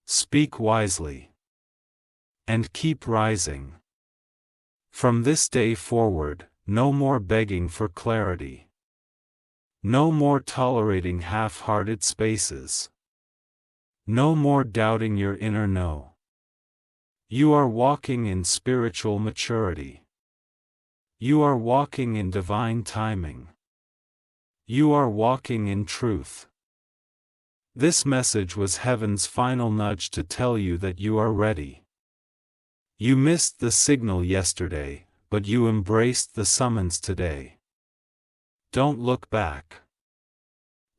Speak wisely. And keep rising. From this day forward, no more begging for clarity. No more tolerating half-hearted spaces. No more doubting your inner no. You are walking in spiritual maturity. You are walking in divine timing. You are walking in truth. This message was heaven's final nudge to tell you that you are ready. You missed the signal yesterday, but you embraced the summons today. Don't look back.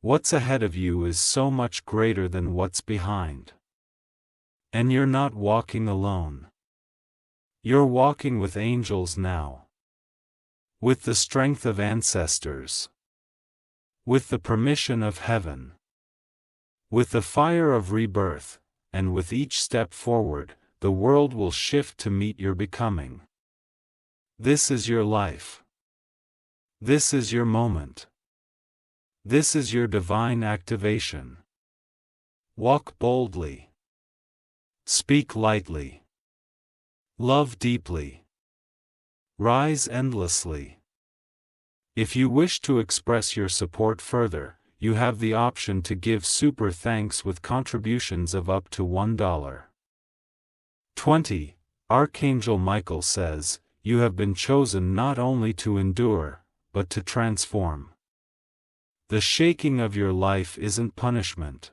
What's ahead of you is so much greater than what's behind. And you're not walking alone. You're walking with angels now. With the strength of ancestors. With the permission of heaven. With the fire of rebirth, and with each step forward, the world will shift to meet your becoming. This is your life. This is your moment. This is your divine activation. Walk boldly. Speak lightly. Love deeply. Rise endlessly. If you wish to express your support further, you have the option to give super thanks with contributions of up to $1. 20. Archangel Michael says, you have been chosen not only to endure, but to transform. The shaking of your life isn't punishment.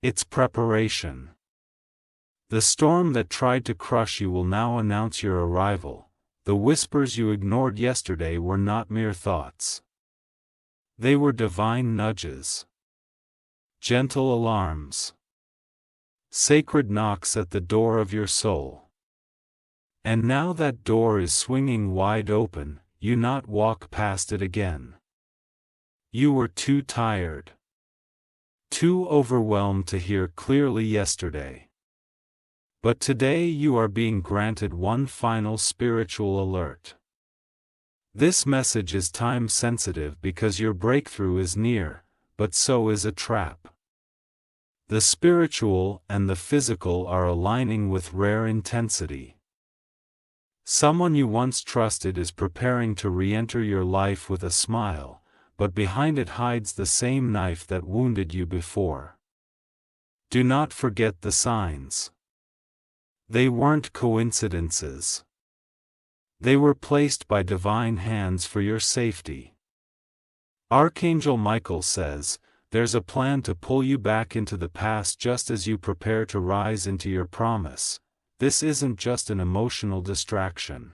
It's preparation. The storm that tried to crush you will now announce your arrival. The whispers you ignored yesterday were not mere thoughts. They were divine nudges. Gentle alarms. Sacred knocks at the door of your soul. And now that door is swinging wide open, you not walk past it again. You were too tired. Too overwhelmed to hear clearly yesterday. But today you are being granted one final spiritual alert. This message is time-sensitive because your breakthrough is near, but so is a trap. The spiritual and the physical are aligning with rare intensity. Someone you once trusted is preparing to re-enter your life with a smile, but behind it hides the same knife that wounded you before. Do not forget the signs. They weren't coincidences. They were placed by divine hands for your safety. Archangel Michael says, there's a plan to pull you back into the past just as you prepare to rise into your promise. This isn't just an emotional distraction.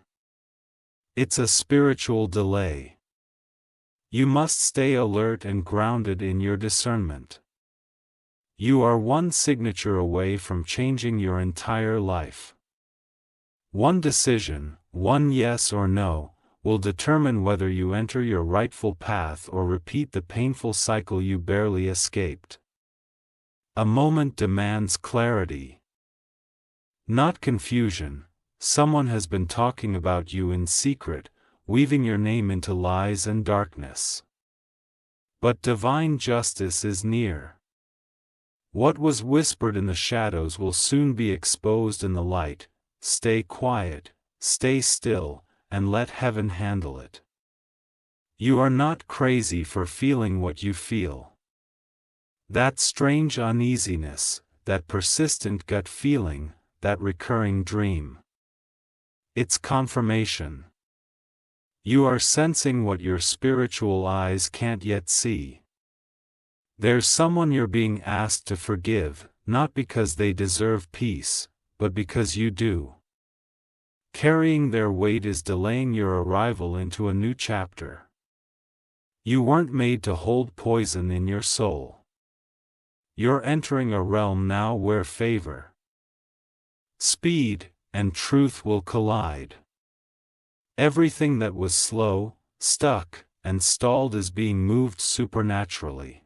It's a spiritual delay. You must stay alert and grounded in your discernment. You are one signature away from changing your entire life. One decision, one yes or no, will determine whether you enter your rightful path or repeat the painful cycle you barely escaped. A moment demands clarity, not confusion. Someone has been talking about you in secret, weaving your name into lies and darkness. But divine justice is near. What was whispered in the shadows will soon be exposed in the light. Stay quiet, stay still, and let heaven handle it. You are not crazy for feeling what you feel. That strange uneasiness, that persistent gut feeling, that recurring dream. It's confirmation. You are sensing what your spiritual eyes can't yet see. There's someone you're being asked to forgive, not because they deserve peace, but because you do. Carrying their weight is delaying your arrival into a new chapter. You weren't made to hold poison in your soul. You're entering a realm now where favor, speed, and truth will collide. Everything that was slow, stuck, and stalled is being moved supernaturally.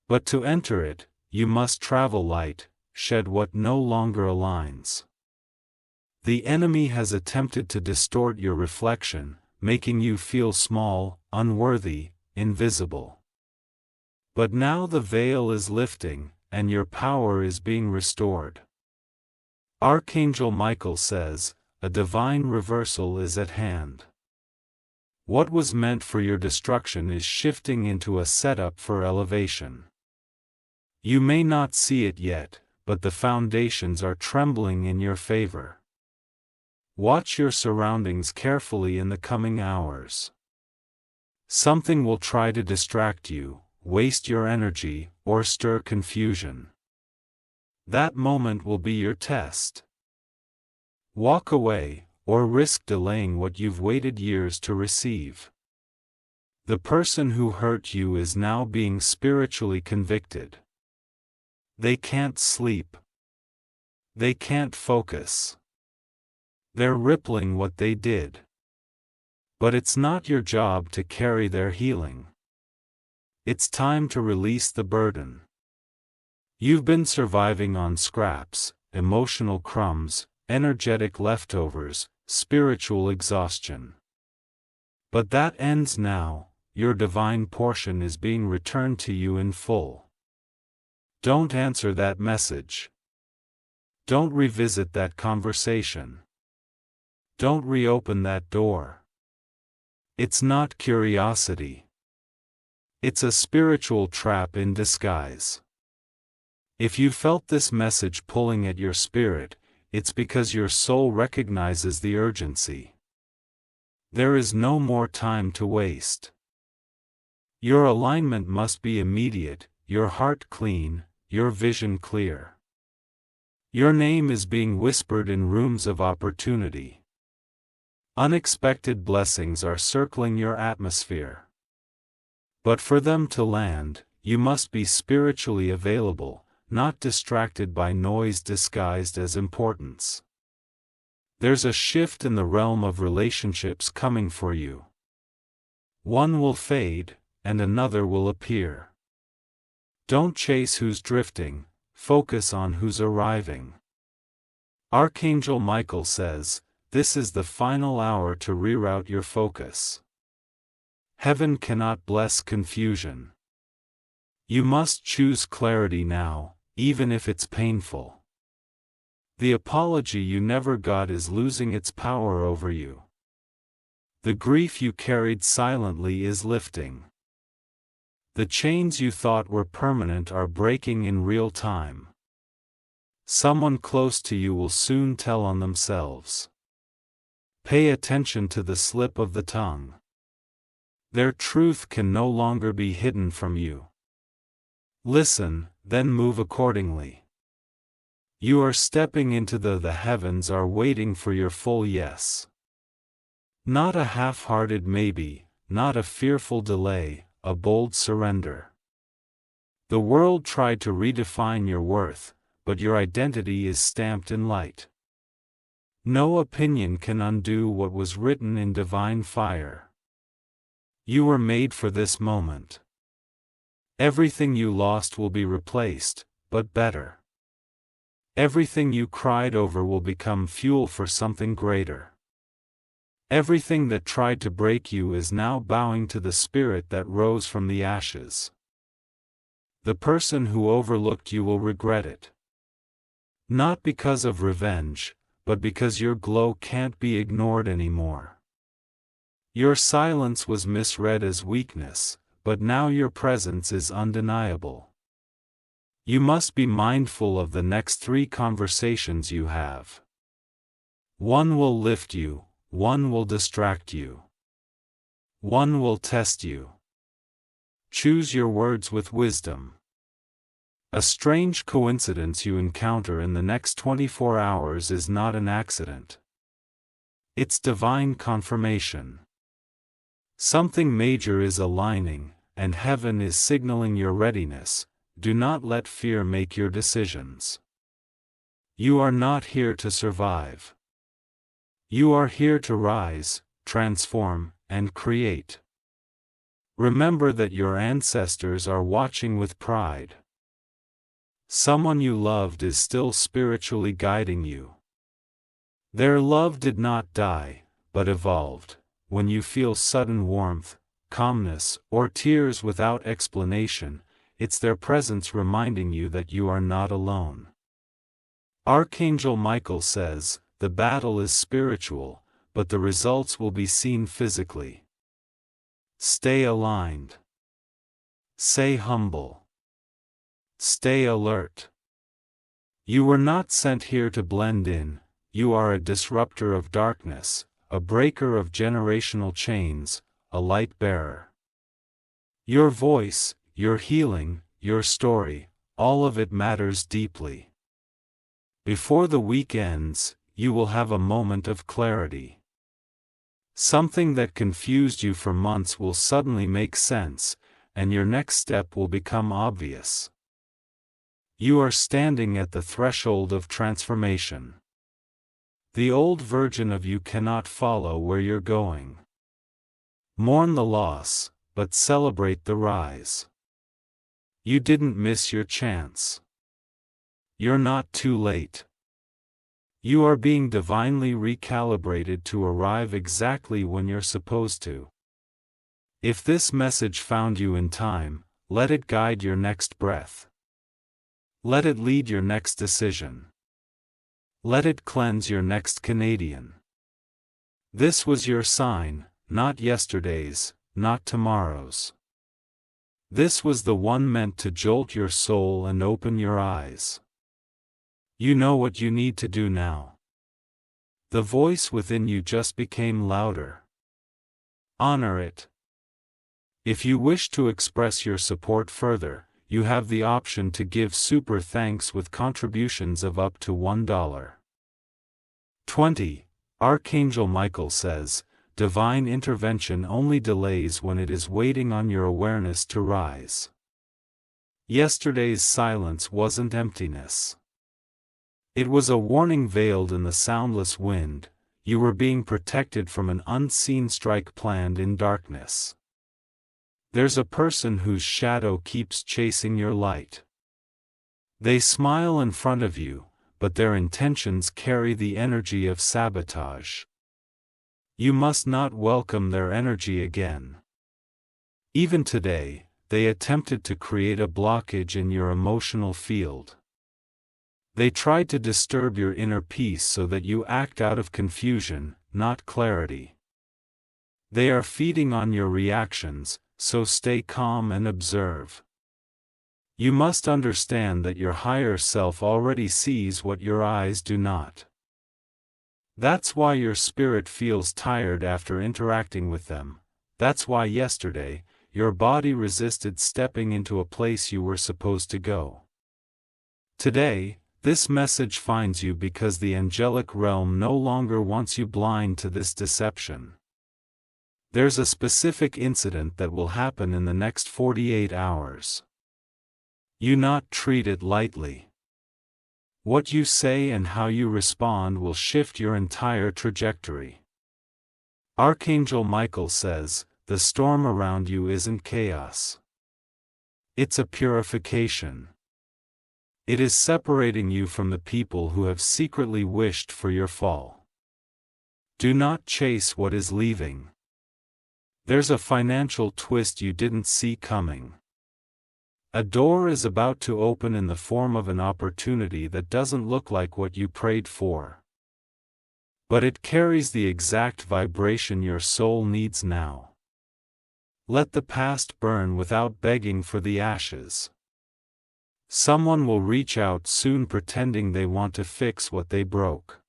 But to enter it, you must travel light, shed what no longer aligns. The enemy has attempted to distort your reflection, making you feel small, unworthy, invisible. But now the veil is lifting, and your power is being restored. Archangel Michael says, a divine reversal is at hand. What was meant for your destruction is shifting into a setup for elevation. You may not see it yet, but the foundations are trembling in your favor. Watch your surroundings carefully in the coming hours. Something will try to distract you, waste your energy, or stir confusion. That moment will be your test. Walk away, or risk delaying what you've waited years to receive. The person who hurt you is now being spiritually convicted. They can't sleep. They can't focus. They're rippling what they did. But it's not your job to carry their healing. It's time to release the burden. You've been surviving on scraps, emotional crumbs, energetic leftovers, spiritual exhaustion. But that ends now. Your divine portion is being returned to you in full. Don't answer that message. Don't revisit that conversation. Don't reopen that door. It's not curiosity. It's a spiritual trap in disguise. If you felt this message pulling at your spirit, it's because your soul recognizes the urgency. There is no more time to waste. Your alignment must be immediate, your heart clean, your vision clear. Your name is being whispered in rooms of opportunity. Unexpected blessings are circling your atmosphere. But for them to land, you must be spiritually available, not distracted by noise disguised as importance. There's a shift in the realm of relationships coming for you. One will fade, and another will appear. Don't chase who's drifting, focus on who's arriving. Archangel Michael says, this is the final hour to reroute your focus. Heaven cannot bless confusion. You must choose clarity now, even if it's painful. The apology you never got is losing its power over you. The grief you carried silently is lifting. The chains you thought were permanent are breaking in real time. Someone close to you will soon tell on themselves. Pay attention to the slip of the tongue. Their truth can no longer be hidden from you. Listen, then move accordingly. You are stepping into the heavens are waiting for your full yes. Not a half-hearted maybe, not a fearful delay, a bold surrender. The world tried to redefine your worth, but your identity is stamped in light. No opinion can undo what was written in divine fire. You were made for this moment. Everything you lost will be replaced, but better. Everything you cried over will become fuel for something greater. Everything that tried to break you is now bowing to the spirit that rose from the ashes. The person who overlooked you will regret it. Not because of revenge, but because your glow can't be ignored anymore. Your silence was misread as weakness, but now your presence is undeniable. You must be mindful of the next 3 conversations you have. One will lift you, one will distract you. One will test you. Choose your words with wisdom. A strange coincidence you encounter in the next 24 hours is not an accident. It's divine confirmation. Something major is aligning, and heaven is signaling your readiness. Do not let fear make your decisions. You are not here to survive. You are here to rise, transform, and create. Remember that your ancestors are watching with pride. Someone you loved is still spiritually guiding you. Their love did not die, but evolved. When you feel sudden warmth, calmness, or tears without explanation, it's their presence reminding you that you are not alone. Archangel Michael says, "The battle is spiritual, but the results will be seen physically." Stay aligned. Stay humble. Stay alert. You were not sent here to blend in. You are a disruptor of darkness, a breaker of generational chains, a light bearer. Your voice, your healing, your story, all of it matters deeply. Before the week ends, you will have a moment of clarity. Something that confused you for months will suddenly make sense, and your next step will become obvious. You are standing at the threshold of transformation. The old version of you cannot follow where you're going. Mourn the loss, but celebrate the rise. You didn't miss your chance. You're not too late. You are being divinely recalibrated to arrive exactly when you're supposed to. If this message found you in time, let it guide your next breath. Let it lead your next decision. Let it cleanse your next Canadian. This was your sign, not yesterday's, not tomorrow's. This was the one meant to jolt your soul and open your eyes. You know what you need to do now. The voice within you just became louder. Honor it. If you wish to express your support further, you have the option to give super thanks with contributions of up to $1. 20. Archangel Michael says, divine intervention only delays when it is waiting on your awareness to rise. Yesterday's silence wasn't emptiness. It was a warning veiled in the soundless wind. You were being protected from an unseen strike planned in darkness. There's a person whose shadow keeps chasing your light. They smile in front of you, but their intentions carry the energy of sabotage. You must not welcome their energy again. Even today, they attempted to create a blockage in your emotional field. They tried to disturb your inner peace so that you act out of confusion, not clarity. They are feeding on your reactions, so stay calm and observe. You must understand that your higher self already sees what your eyes do not. That's why your spirit feels tired after interacting with them. That's why yesterday, your body resisted stepping into a place you were supposed to go. Today, this message finds you because the angelic realm no longer wants you blind to this deception. There's a specific incident that will happen in the next 48 hours. You not treat it lightly. What you say and how you respond will shift your entire trajectory. Archangel Michael says, the storm around you isn't chaos. It's a purification. It is separating you from the people who have secretly wished for your fall. Do not chase what is leaving. There's a financial twist you didn't see coming. A door is about to open in the form of an opportunity that doesn't look like what you prayed for. But it carries the exact vibration your soul needs now. Let the past burn without begging for the ashes. Someone will reach out soon pretending they want to fix what they broke.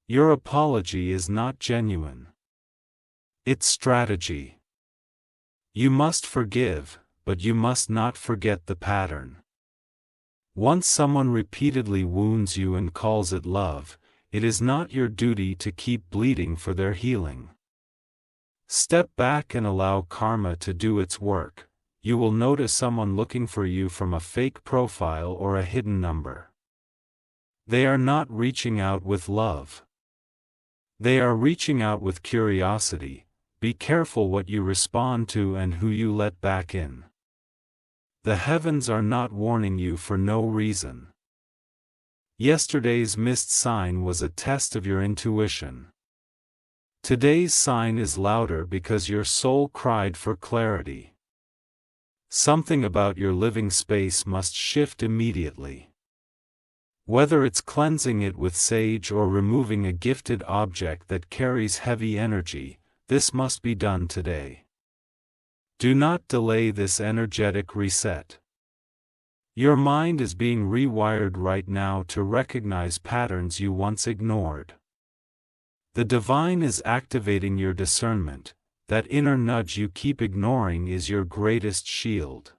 Your apology is not genuine. It's strategy. You must forgive, but you must not forget the pattern. Once someone repeatedly wounds you and calls it love, it is not your duty to keep bleeding for their healing. Step back and allow karma to do its work. You will notice someone looking for you from a fake profile or a hidden number. They are not reaching out with love. They are reaching out with curiosity. Be careful what you respond to and who you let back in. The heavens are not warning you for no reason. Yesterday's missed sign was a test of your intuition. Today's sign is louder because your soul cried for clarity. Something about your living space must shift immediately. Whether it's cleansing it with sage or removing a gifted object that carries heavy energy, this must be done today. Do not delay this energetic reset. Your mind is being rewired right now to recognize patterns you once ignored. The divine is activating your discernment. That inner nudge you keep ignoring is your greatest shield.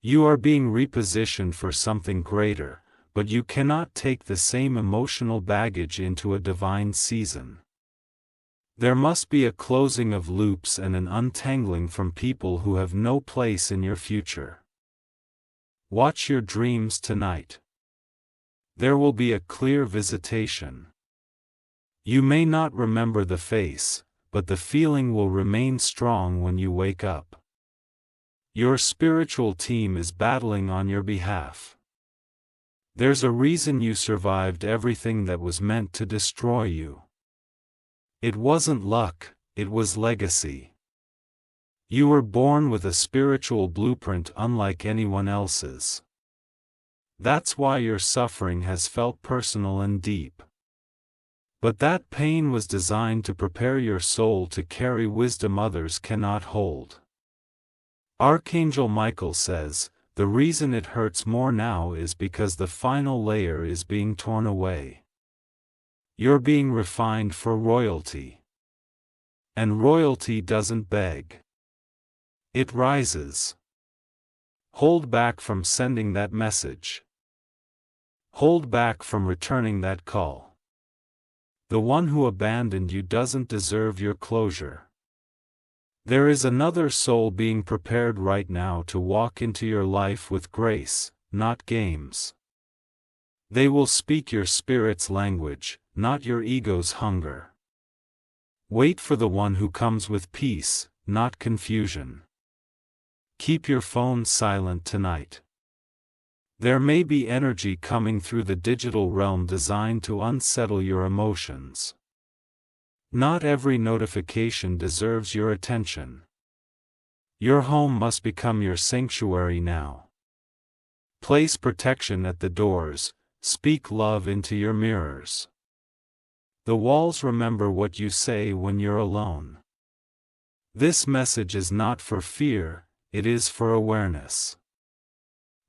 You are being repositioned for something greater, but you cannot take the same emotional baggage into a divine season. There must be a closing of loops and an untangling from people who have no place in your future. Watch your dreams tonight. There will be a clear visitation. You may not remember the face, but the feeling will remain strong when you wake up. Your spiritual team is battling on your behalf. There's a reason you survived everything that was meant to destroy you. It wasn't luck, it was legacy. You were born with a spiritual blueprint unlike anyone else's. That's why your suffering has felt personal and deep. But that pain was designed to prepare your soul to carry wisdom others cannot hold. Archangel Michael says, the reason it hurts more now is because the final layer is being torn away. You're being refined for royalty. And royalty doesn't beg. It rises. Hold back from sending that message. Hold back from returning that call. The one who abandoned you doesn't deserve your closure. There is another soul being prepared right now to walk into your life with grace, not games. They will speak your spirit's language, not your ego's hunger. Wait for the one who comes with peace, not confusion. Keep your phone silent tonight. There may be energy coming through the digital realm designed to unsettle your emotions. Not every notification deserves your attention. Your home must become your sanctuary now. Place protection at the doors, speak love into your mirrors. The walls remember what you say when you're alone. This message is not for fear, it is for awareness.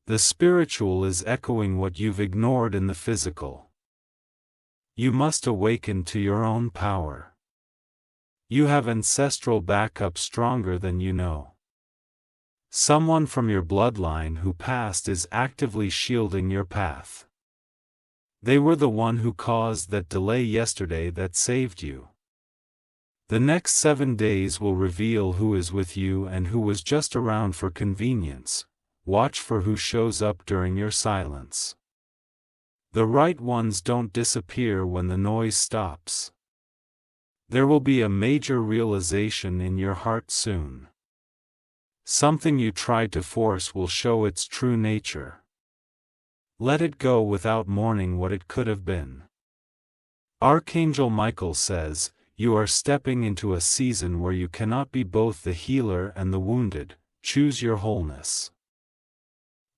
The spiritual is echoing what you've ignored in the physical. You must awaken to your own power. You have ancestral backup stronger than you know. Someone from your bloodline who passed is actively shielding your path. They were the one who caused that delay yesterday that saved you. The next 7 days will reveal who is with you and who was just around for convenience. Watch for who shows up during your silence. The right ones don't disappear when the noise stops. There will be a major realization in your heart soon. Something you tried to force will show its true nature. Let it go without mourning what it could have been. Archangel Michael says, you are stepping into a season where you cannot be both the healer and the wounded. Choose your wholeness.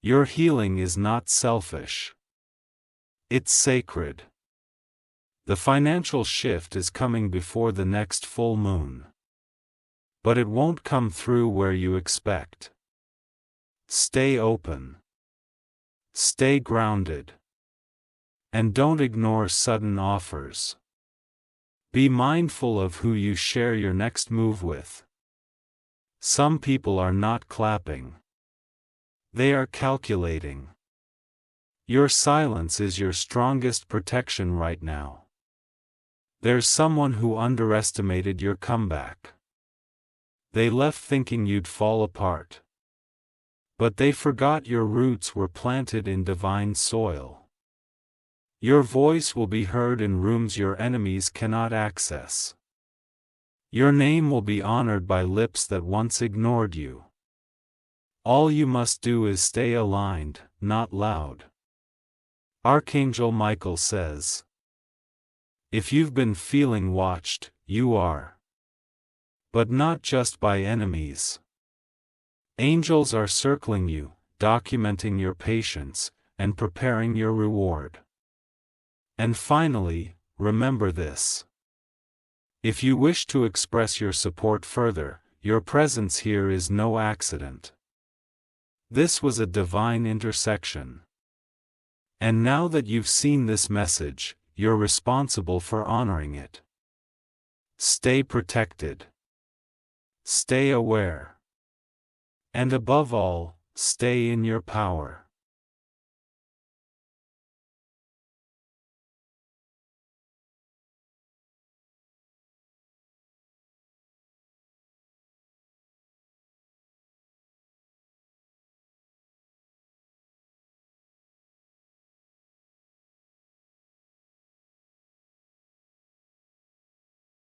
Your healing is not selfish. It's sacred. The financial shift is coming before the next full moon. But it won't come through where you expect. Stay open. Stay grounded. And don't ignore sudden offers. Be mindful of who you share your next move with. Some people are not clapping. They are calculating. Your silence is your strongest protection right now. There's someone who underestimated your comeback. They left thinking you'd fall apart. But they forgot your roots were planted in divine soil. Your voice will be heard in rooms your enemies cannot access. Your name will be honored by lips that once ignored you. All you must do is stay aligned, not loud. Archangel Michael says, if you've been feeling watched, you are. But not just by enemies. Angels are circling you, documenting your patience, and preparing your reward. And finally, remember this. If you wish to express your support further, your presence here is no accident. This was a divine intersection. And now that you've seen this message, you're responsible for honoring it. Stay protected. Stay aware. And above all, stay in your power.